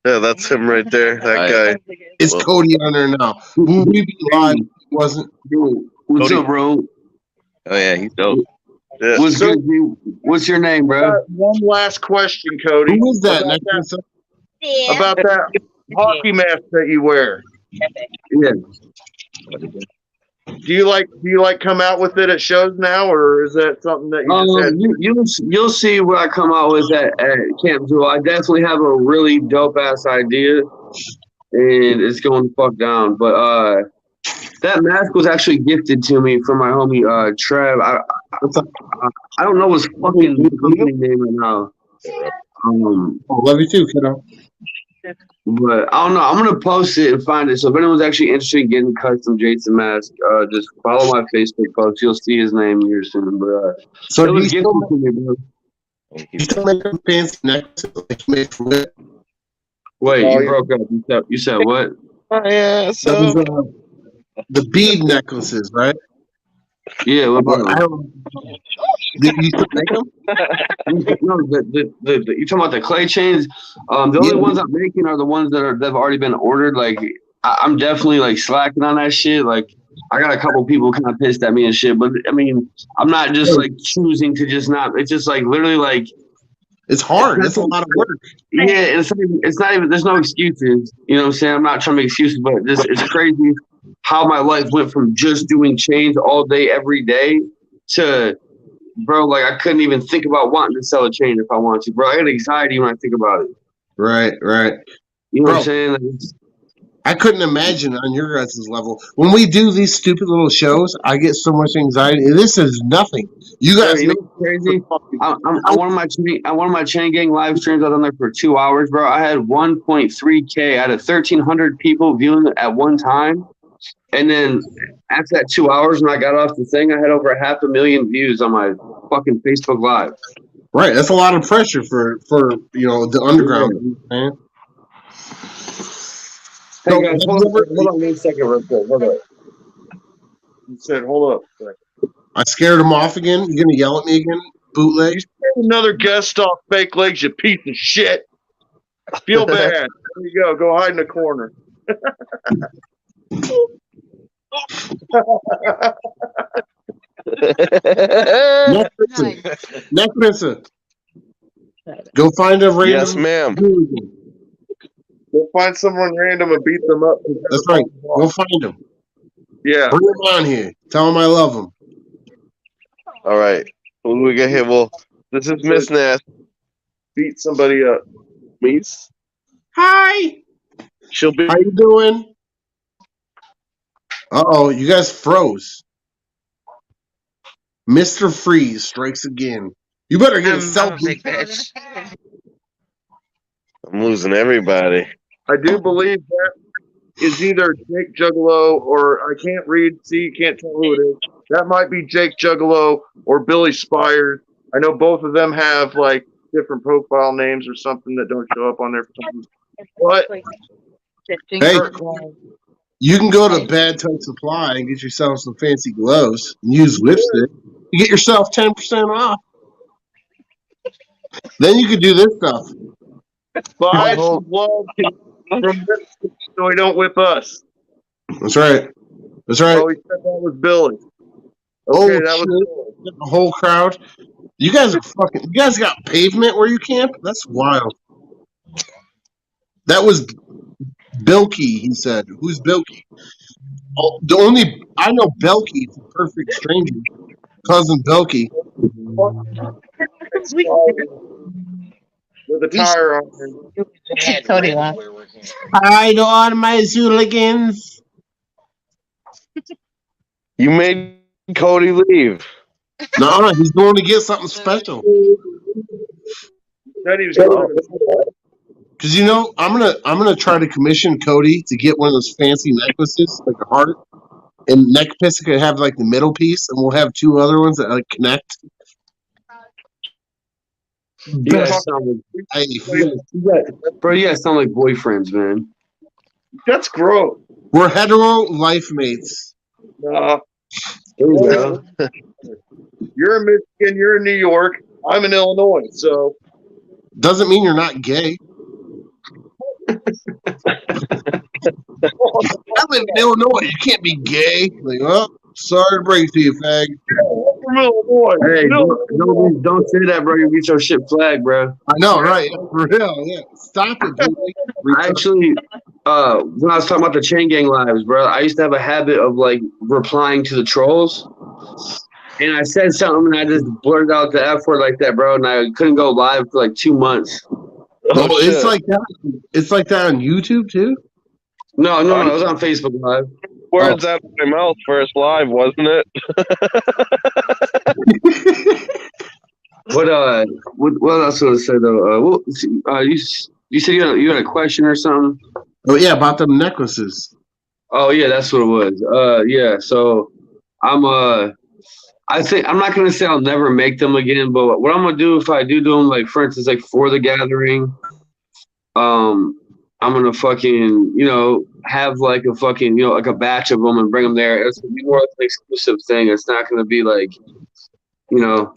Yeah, that's him right there. That guy. Is Cody on there now? Will we be live? Wasn't. What's Cody. up, bro? Oh yeah, he's dope. Yeah. What's good, dude? What's your name, bro? One last question, Cody. Who is that? About that hockey mask that you wear. Yeah. Do you like come out with it at shows now, or is that something that you just had? You'll see what I come out with at Camp Jewel. I definitely have a really dope ass idea, and it's going to fuck down. But that mask was actually gifted to me from my homie Trev. I don't know his fucking company name right now. Love you too, kiddo. But I don't know. I'm gonna post it and find it. So if anyone's actually interested in getting custom Jason mask, just follow my Facebook post. You'll see his name here soon. But So it do was you gifted to me, bro. you still make them fancy necklaces like you made for Whip? Wait, you broke up. You said what? Yeah, That was, the bead necklaces, right? Yeah, what about I them? don't. Did you still make them? No, you talking about the clay chains? The only ones I'm making are the ones that've already been ordered. Like I'm definitely like slacking on that shit. Like I got a couple people kind of pissed at me and shit, but I mean I'm not just like choosing to just not. It's just like literally like It's hard. It's a lot of work. yeah. It's not even. There's no excuses. You know what I'm saying? I'm not trying to make excuses, but it's crazy how my life went from just doing chains all day every day to. Bro, like I couldn't even think about wanting to sell a chain if I wanted to, bro. I get anxiety when I think about it. Right. You know Bro, what I'm saying? Like, I couldn't imagine on your guys' level. When we do these stupid little shows, I get so much anxiety. This is nothing. You bro, guys you know make what's crazy? I one of my chain gang live streams. I was on there for 2 hours, bro. I had 1.3K out of 1,300 people viewing it at one time, and then after that 2 hours, when I got off the thing, I had over 500,000 views on my fucking Facebook Live. right. That's a lot of pressure for the underground, man. Hey guys, hold on 1 second, real quick. Hold up. You said, hold up. I scared him off again. You gonna yell at me again, bootleg? You scared another guest off fake legs, you piece of shit. Feel bad. There you go. Go hide in the corner. Necklace. Go find a random. Yes, ma'am. Go find someone random and beat them up. That's right. Go find them. Yeah. Bring them on here. Tell them I love them. All right. Who do we get here? Well, this is Miss Nast. Beat somebody up. Miss. Hi. She'll be. How you doing? Uh-oh, you guys froze. Mr. Freeze strikes again. You better get a selfie. I'm losing everybody. I do believe that is either Jake Juggalo or I can't read, see, can't tell who it is. That might be Jake Juggalo or Billy Spires. I know both of them have like different profile names or something that don't show up on there for some reason. But Hey, you can go to Bad Touch Supply and get yourself some fancy gloves and use lipstick. You get yourself 10% off. Then you could do this stuff. buy some love from this so he don't whip us. That's right. That's right. Oh, he said that was Billy. Oh, Okay, that shit. was Billy. The whole crowd. You guys are fucking. You guys got pavement where you camp? That's wild. That was Bilky, he said. Who's Bilky? Oh, the only I know Belky from Perfect Stranger. Cousin Belky. With a tire on him. Cody left. Hide on my Zooligans. You made Cody leave. No, he's going to get something special. Said he was going. Cause I'm gonna try to commission Cody to get one of those fancy necklaces, like a heart, and neck piece could have like the middle piece, and we'll have two other ones that like connect. You guys sound like boyfriends, man. That's gross. We're hetero life mates. There you go. You're in Michigan. You're in New York. I'm in Illinois. So Doesn't mean you're not gay. I live in Illinois. You can't be gay. Like, oh, sorry to break it to you, fag. from Illinois. Hey, don't say that, bro. You get your shit flagged, bro. I know, right? For real, yeah. Stop it, dude. Actually, when I was talking about the chain gang lives, bro, I used to have a habit of like replying to the trolls. And I said something and I just blurted out the F word like that, bro, and I couldn't go live for like 2 months. Oh, it's like that. It's like that on YouTube too. No, it was on Facebook Live. Words out of my mouth first live, wasn't it? What else was I say though? You said you had a question or something? Oh yeah, about them necklaces. Oh yeah, that's what it was. Yeah. So I think I'm not gonna say I'll never make them again, but what I'm gonna do if I do them, like for instance, like for the gathering, I'm gonna fucking, you know, have like a fucking, you know, like a batch of them and bring them there. It's gonna be more like an exclusive thing. It's not gonna be like, you know,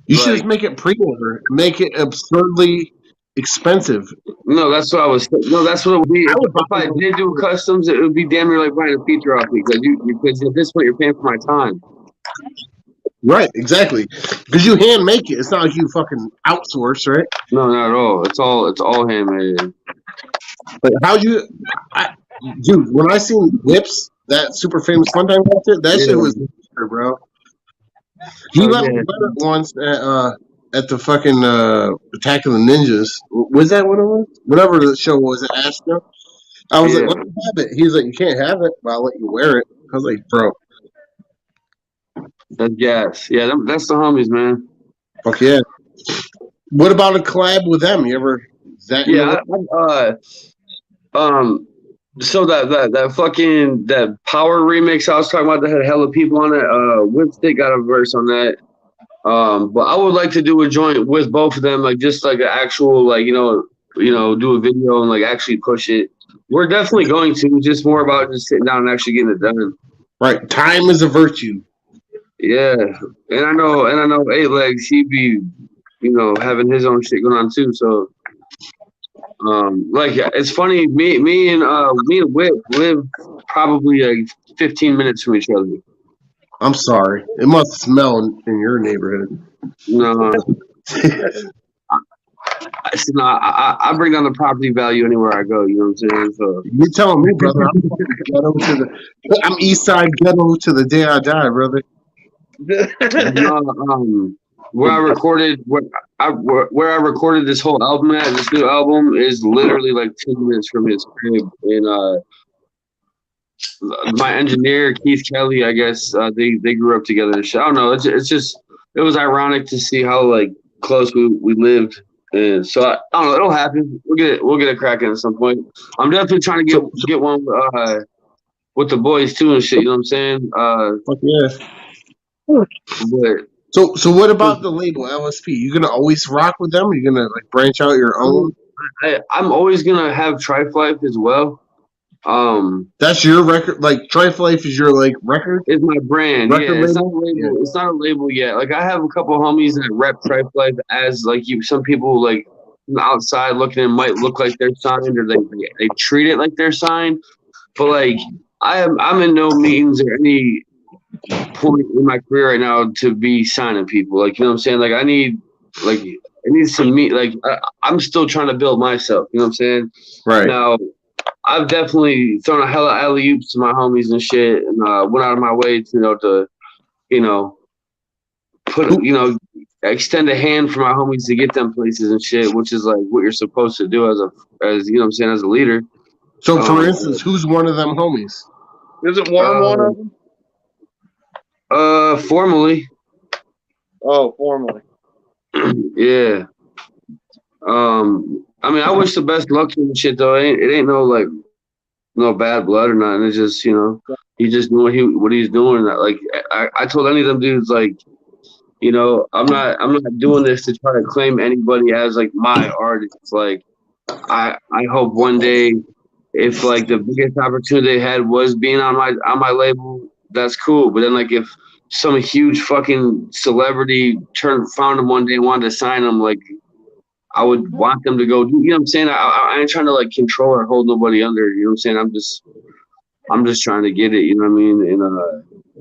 You should like, just make it pre-order, make it absurdly expensive. no, that's what I was. No, that's what it would be. If I did do customs, it would be damn near like buying a feature off me because at this point you're paying for my time. Right, exactly. Because you hand make it. It's not like you fucking outsource, right? No, not at all. It's all handmade. But how'd you, dude? When I seen Whips, that super famous fun time concert, that shit was weird, bro. He let me wear it once at the fucking Attack of the Ninjas. Was that what it was? Whatever the show was at Astro. I was like, let me have it. He was like, you can't have it, but I'll let you wear it. I was like, bro. That's gas. Yeah, that's the homies, man. Fuck yeah. What about a collab with them? You ever? Yeah, so that fucking that Power remix I was talking about that had hella people on it. Whipstick got a verse on that. But I would like to do a joint with both of them, like just like an actual, like, you know, do a video and like actually push it. We're definitely going to. Just more about just sitting down and actually getting it done. Right, time is a virtue. Yeah, and I know 8 Legs, he be, you know, having his own shit going on too. So, like, it's funny. Me and Whip live probably like 15 minutes from each other. I'm sorry. It must smell in your neighborhood. No. I bring down the property value anywhere I go. You know what I'm saying? So you're telling me, brother. I'm East Side ghetto to the day I die, brother. Where I recorded this whole album at, this new album is literally like 10 minutes from his crib. And my engineer Keith Kelly, I guess they grew up together and shit. I don't know. It's just it was ironic to see how like close we lived. And so I don't know. It'll happen. We'll get it cracking at some point. I'm definitely trying to get one with the boys too and shit. You know what I'm saying? Fuck yeah. But so what about the label LSP? You gonna always rock with them? Or you gonna like branch out your own? I'm always gonna have Trife Life as well. That's your record. Like Trife Life is your like record. It's my brand. Record It's not a label? label. It's not a label yet. Like I have a couple homies that rep Trife Life as like you. Some people like from the outside looking in might look like they're signed or they treat it like they're signed. But like I'm in no meetings or any point in my career right now to be signing people. Like, you know what I'm saying? Like I need some meet. Like I'm still trying to build myself. You know what I'm saying? Right. Now, I've definitely thrown a hella alley-oops to my homies and shit, and went out of my way to put extend a hand for my homies to get them places and shit, which is like what you're supposed to do as you know what I'm saying, as a leader. So for instance, who's one of them homies? Isn't Worm one of them? Formally. Oh, formally. Yeah. I mean, I wish the best luck to him and shit though. It ain't no bad blood or nothing. It's just, you know, he just knew what he's doing. Like I told any of them dudes, like, you know, I'm not doing this to try to claim anybody as like my artist. Like I hope one day, if like the biggest opportunity they had was being on my label, that's cool. But then like if some huge fucking celebrity found him one day and wanted to sign him, like I would want them to go do, you know what I'm saying? I ain't trying to like control or hold nobody under, you know what I'm saying? I'm just trying to get it, you know what I mean? And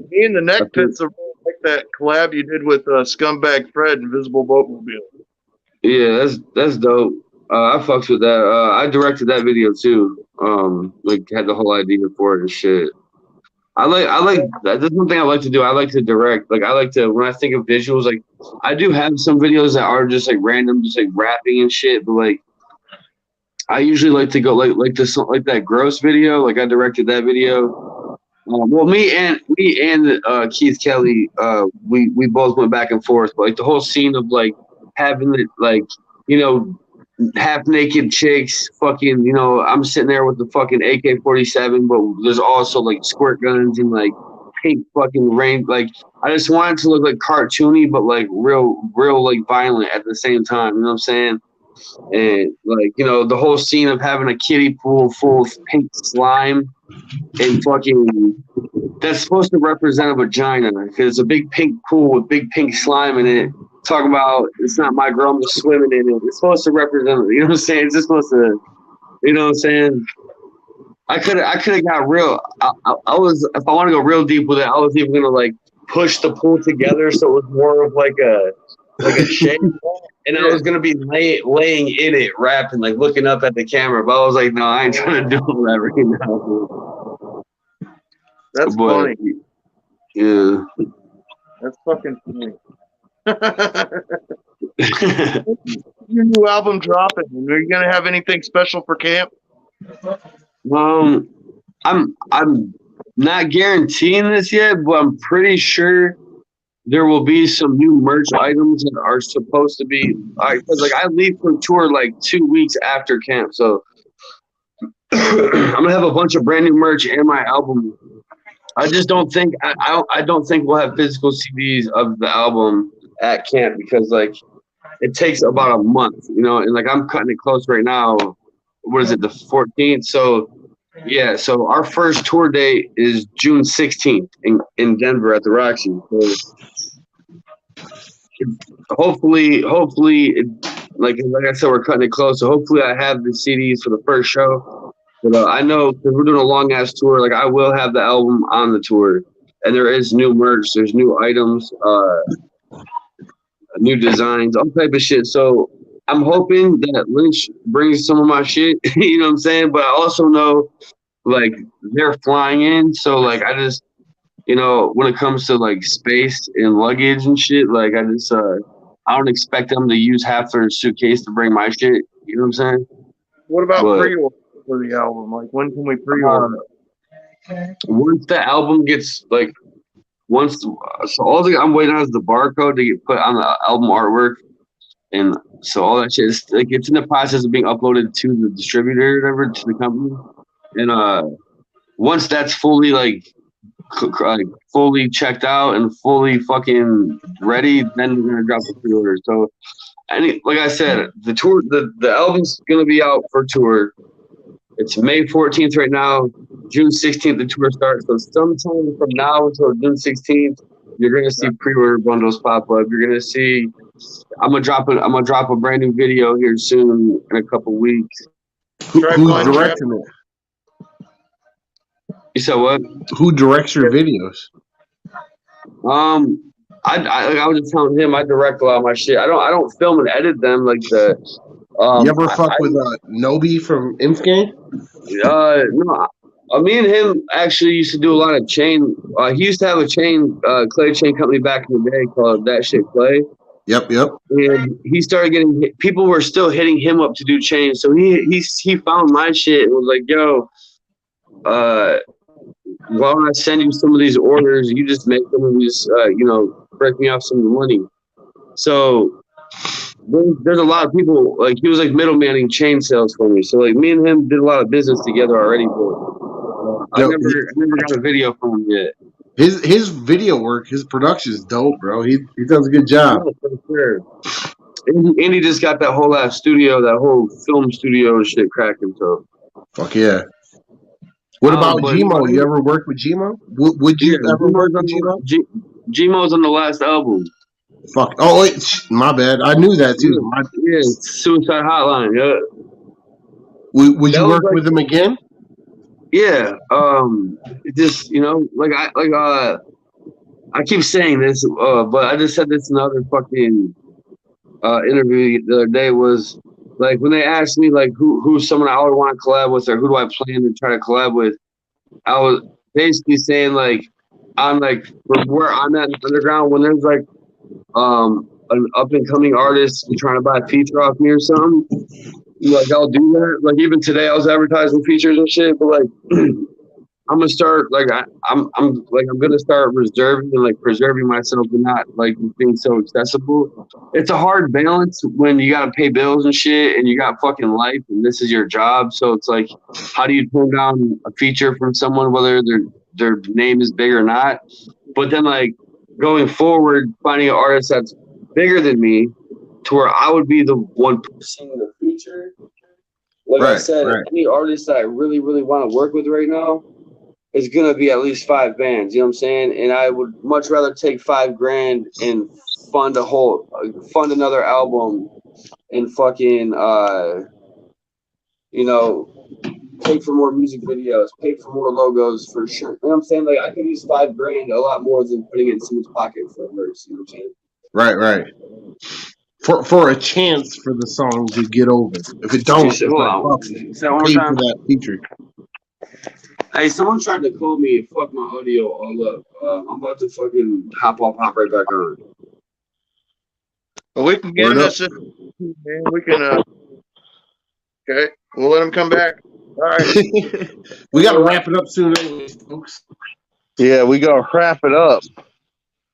me and the Neck Pits are like that collab you did with Scumbag Fred and Visible Boatmobile. Yeah, that's dope. I fucks with that. I directed that video too. Like had the whole idea for it and shit. I like that's one thing I like to do. I like to direct. Like I like to, when I think of visuals, like I do have some videos that are just like random, just like rapping and shit. But like I usually like to go like this, like that Gross video. Like I directed that video. Well, me and Keith Kelly, we both went back and forth. But like the whole scene of like having it, like, you know, half naked chicks, fucking, you know, I'm sitting there with the fucking AK-47, but there's also like squirt guns and like pink fucking rain. Like I just wanted to look like cartoony, but like real like violent at the same time. You know what I'm saying? And like, you know, the whole scene of having a kiddie pool full of pink slime and fucking that's supposed to represent a vagina because it's a big pink pool with big pink slime in it. Talking about it's not my girl, I'm just swimming in it. It's supposed to represent, you know what I'm saying? It's just supposed to, you know what I'm saying? I could have got real. I was, if I want to go real deep with it, I was even gonna like push the pool together so it was more of like a shape, and I was gonna be laying in it, rapping, like looking up at the camera. But I was like, no, I ain't trying to do all that right now. That's funny. Yeah. That's fucking funny. Your new album dropping. Are you gonna have anything special for camp? I'm not guaranteeing this yet, but I'm pretty sure there will be some new merch items that are supposed to be. Because like I leave for tour like 2 weeks after camp, so I'm gonna have a bunch of brand new merch and my album. I just don't think I don't think we'll have physical CDs of the album at camp because like it takes about a month, you know, and like I'm cutting it close right now. What is it, the 14th? So yeah, so our first tour date is June 16th in Denver at the Roxy. So hopefully, like I said, we're cutting it close. So hopefully, I have the CDs for the first show. But I know because we're doing a long ass tour, like I will have the album on the tour, and there is new merch, there's new items, new designs, all type of shit. So I'm hoping that Lynch brings some of my shit. You know what I'm saying? But I also know like they're flying in, so like I just, you know, when it comes to like space and luggage and shit, like I just I don't expect them to use half their suitcase to bring my shit. You know what I'm saying? What about pre-order for the album? Like when can we pre-order? Once the album gets like so all I'm waiting on is the barcode to get put on the album artwork, and so all that shit is like it's in the process of being uploaded to the distributor or whatever, to the company, and once that's fully like fully checked out and fully fucking ready, then we're gonna drop the pre-order. So, like I said, the tour, the album's gonna be out for tour. It's May 14th right now. June 16th the tour starts. So sometime from now until June 16th, you're gonna see pre-order bundles pop up. You're gonna see. I'm gonna drop a brand new video here soon in a couple weeks. Who's directing it? You said what? Who directs your videos? I was just telling him I direct a lot of my shit. I don't film and edit them like the. You ever fuck with Nobi from Imp Gang? No. Me and him actually used to do a lot of chain. He used to have a clay chain company back in the day called That Shit Clay. Yep. And he started getting people were still hitting him up to do chains. So he found my shit and was like, "Yo, why don't I send you some of these orders? You just make them and just break me off some of the money." So there's a lot of people like he was like middlemaning chain sales for me. So like me and him did a lot of business together already. But I never got a video from him yet. His video work, his production is dope, bro. He does a good job. Oh, for sure. And he just got that whole studio, that whole film studio shit cracking. So fuck yeah. What about Gmo? You ever work with Gmo? Would you ever work with Gmo? Gmo's on the last album. Fuck. Oh, wait. My bad. I knew that too. Yeah, Suicide Hotline. Yeah. Would you work with him again? Yeah. Just I keep saying this, but I just said this in another fucking interview the other day. Was like when they asked me like who's someone I would want to collab with or who do I plan to try to collab with, I was basically saying like I'm like where I'm at in the underground when there's like an up and coming artist trying to buy a feature off me or something, like I'll do that. Like even today I was advertising features and shit, but like I'm gonna start like I'm gonna start reserving and like preserving myself and not like being so accessible. It's a hard balance when you gotta pay bills and shit and you got fucking life and this is your job. So it's like how do you turn down a feature from someone whether their name is big or not? But then like going forward, finding an artist that's bigger than me to where I would be the one pushing the feature. Like I said, any artist that I really, really want to work with right now is gonna be at least 5 bands. You know what I'm saying? And I would much rather take $5,000 and fund another album and fucking pay for more music videos, pay for more logos for sure. You know what I'm saying? Like I could use $5,000 a lot more than putting it in someone's pocket for a verse. You know what I'm saying? Right. For a chance for the song to get over. If it don't, Say that one pay more time. for that feature. Hey, someone tried to call me and fuck my audio all up. I'm about to fucking hop right back on. Well, we can get in this, man. We can, okay. We'll let him come back. All right. We got to wrap it up soon anyways, folks. Yeah, we got to wrap it up.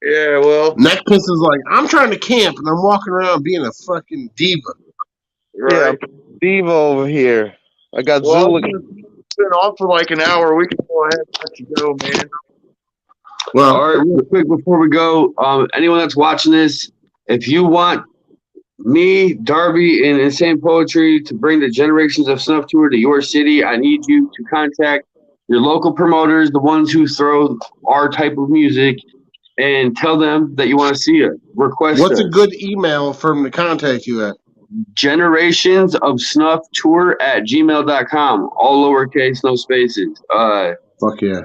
Yeah, well. Neck Piss is like, I'm trying to camp and I'm walking around being a fucking diva. Right. Yeah, diva over here. I got Zula. It's been on for like an hour. We can go ahead and let you go, man. Well, all right, real quick before we go, anyone that's watching this, if you want me, Darby, and Insane Poetry to bring the Generations of Snuff tour to your city, I need you to contact your local promoters, the ones who throw our type of music, and tell them that you want to see it. Request what's us. a good email for them to contact you at? generationsofsnufftour@gmail.com. All lowercase, no spaces. Fuck yeah.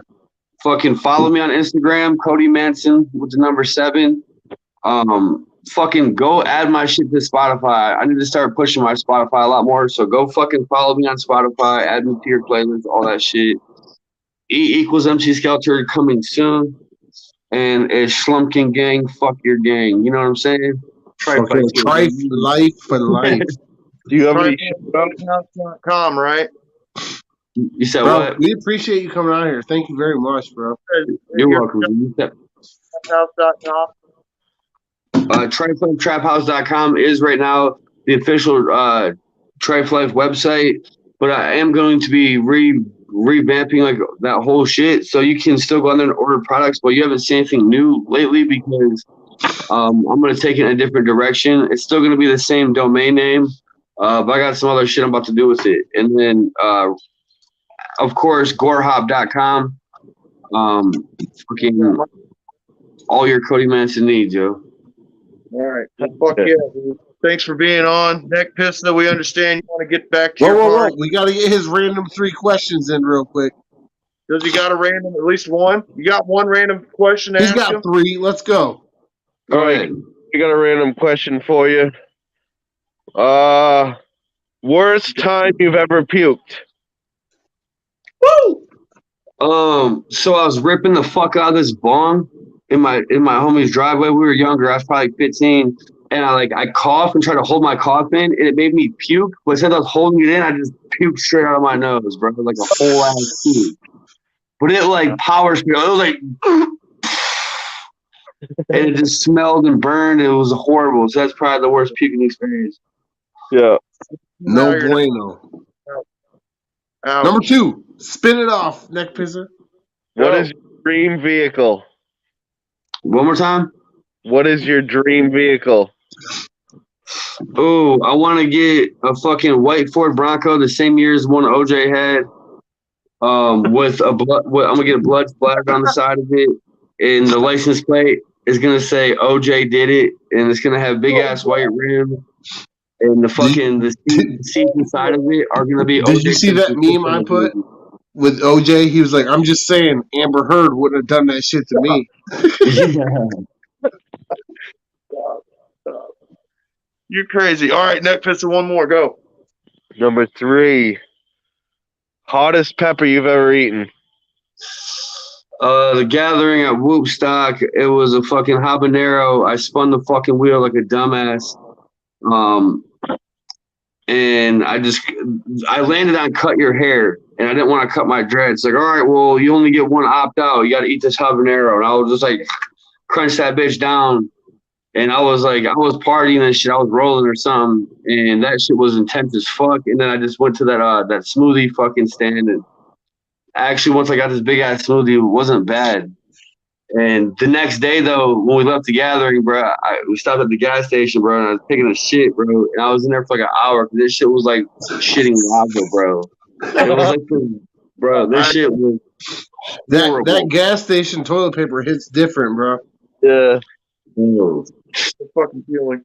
Fucking follow me on Instagram, Cody Manson with the number 7. Fucking go add my shit to Spotify. I need to start pushing my Spotify a lot more. So go fucking follow me on Spotify, add me to your playlist, all that shit. E equals MC Skelter coming soon. And a Schlumpkin gang, fuck your gang. You know what I'm saying? Trife life for life. Do you have any .com, right? You said bro, what? we appreciate you coming out here. Thank you very much, bro. You're welcome. Traphouse.com. TrifLifeTrapHouse.com is right now the official Trife Life website, but I am going to be revamping like that whole shit, so you can still go on there and order products, but you haven't seen anything new lately because I'm going to take it in a different direction. It's still going to be the same domain name, but I got some other shit I'm about to do with it. And then, of course, gorehop.com. Fucking all your Cody Manson needs, yo. All right. Fuck yeah, dude. Thanks for being on. Neck Pista, we understand you want to get back to your party. We got to get his random 3 questions in real quick. Does he got a random, at least one? You got one random question to He's ask got him? 3. Let's go. All right. I got a random question for you. Worst time you've ever puked? Woo! So I was ripping the fuck out of this bong in my homie's driveway. We were younger. I was probably 15, and I coughed and tried to hold my cough in, and it made me puke. But instead of holding it in, I just puked straight out of my nose, bro, like a whole ass puke. But it powers me. It was like, and it just smelled and burned. It was horrible. So that's probably the worst puking experience. Yeah. No bueno. Number 2, spin it off, Neck Pisser. What is your dream vehicle? One more time. What is your dream vehicle? Oh, I want to get a fucking white Ford Bronco the same year as one OJ had. With I'm gonna get a blood splatter on the side of it, and the license plate is gonna say OJ did it, and it's gonna have big ass white rim, and the seats inside of it are gonna be. Did you see that meme I put with OJ? He was like, "I'm just saying, Amber Heard wouldn't have done that shit to me." You're crazy. All right, Neck Pista, one more. Go. Number 3. Hottest pepper you've ever eaten? The gathering at Whoopstock, it was a fucking habanero. I spun the fucking wheel like a dumbass. And I landed on cut your hair, and I didn't want to cut my dreads. Like, all right, well, you only get one opt out. You got to eat this habanero. And I was just crunch that bitch down. And I was partying and shit. I was rolling or something, and that shit was intense as fuck. And then I just went to that smoothie fucking stand, and actually once I got this big ass smoothie, it wasn't bad. And the next day, though, when we left the gathering, bro, we stopped at the gas station, bro, and I was taking a shit, bro. And I was in there for like an hour because this shit was like shitting lava, bro. It was like, bro, this shit was horrible. That gas station toilet paper hits different, bro. Yeah. The fucking feeling.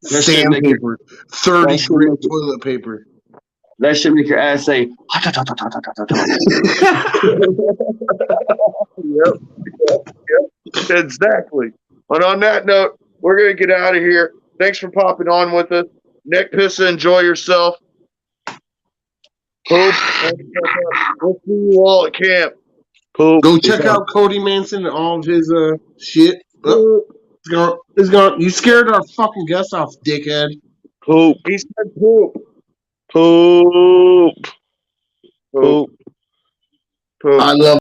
Sandpaper. 30 grit toilet paper. That should make your ass say, Yep. Exactly. And on that note, we're going to get out of here. Thanks for popping on with us. Nick Pissa, enjoy yourself. Poop. We'll see you all at camp. Poop. Go check out Cody Manson and all of his shit. Oh, it's gone. You scared our fucking guest off, dickhead. Poop. He said poop. Poop. Poop. Poop. I love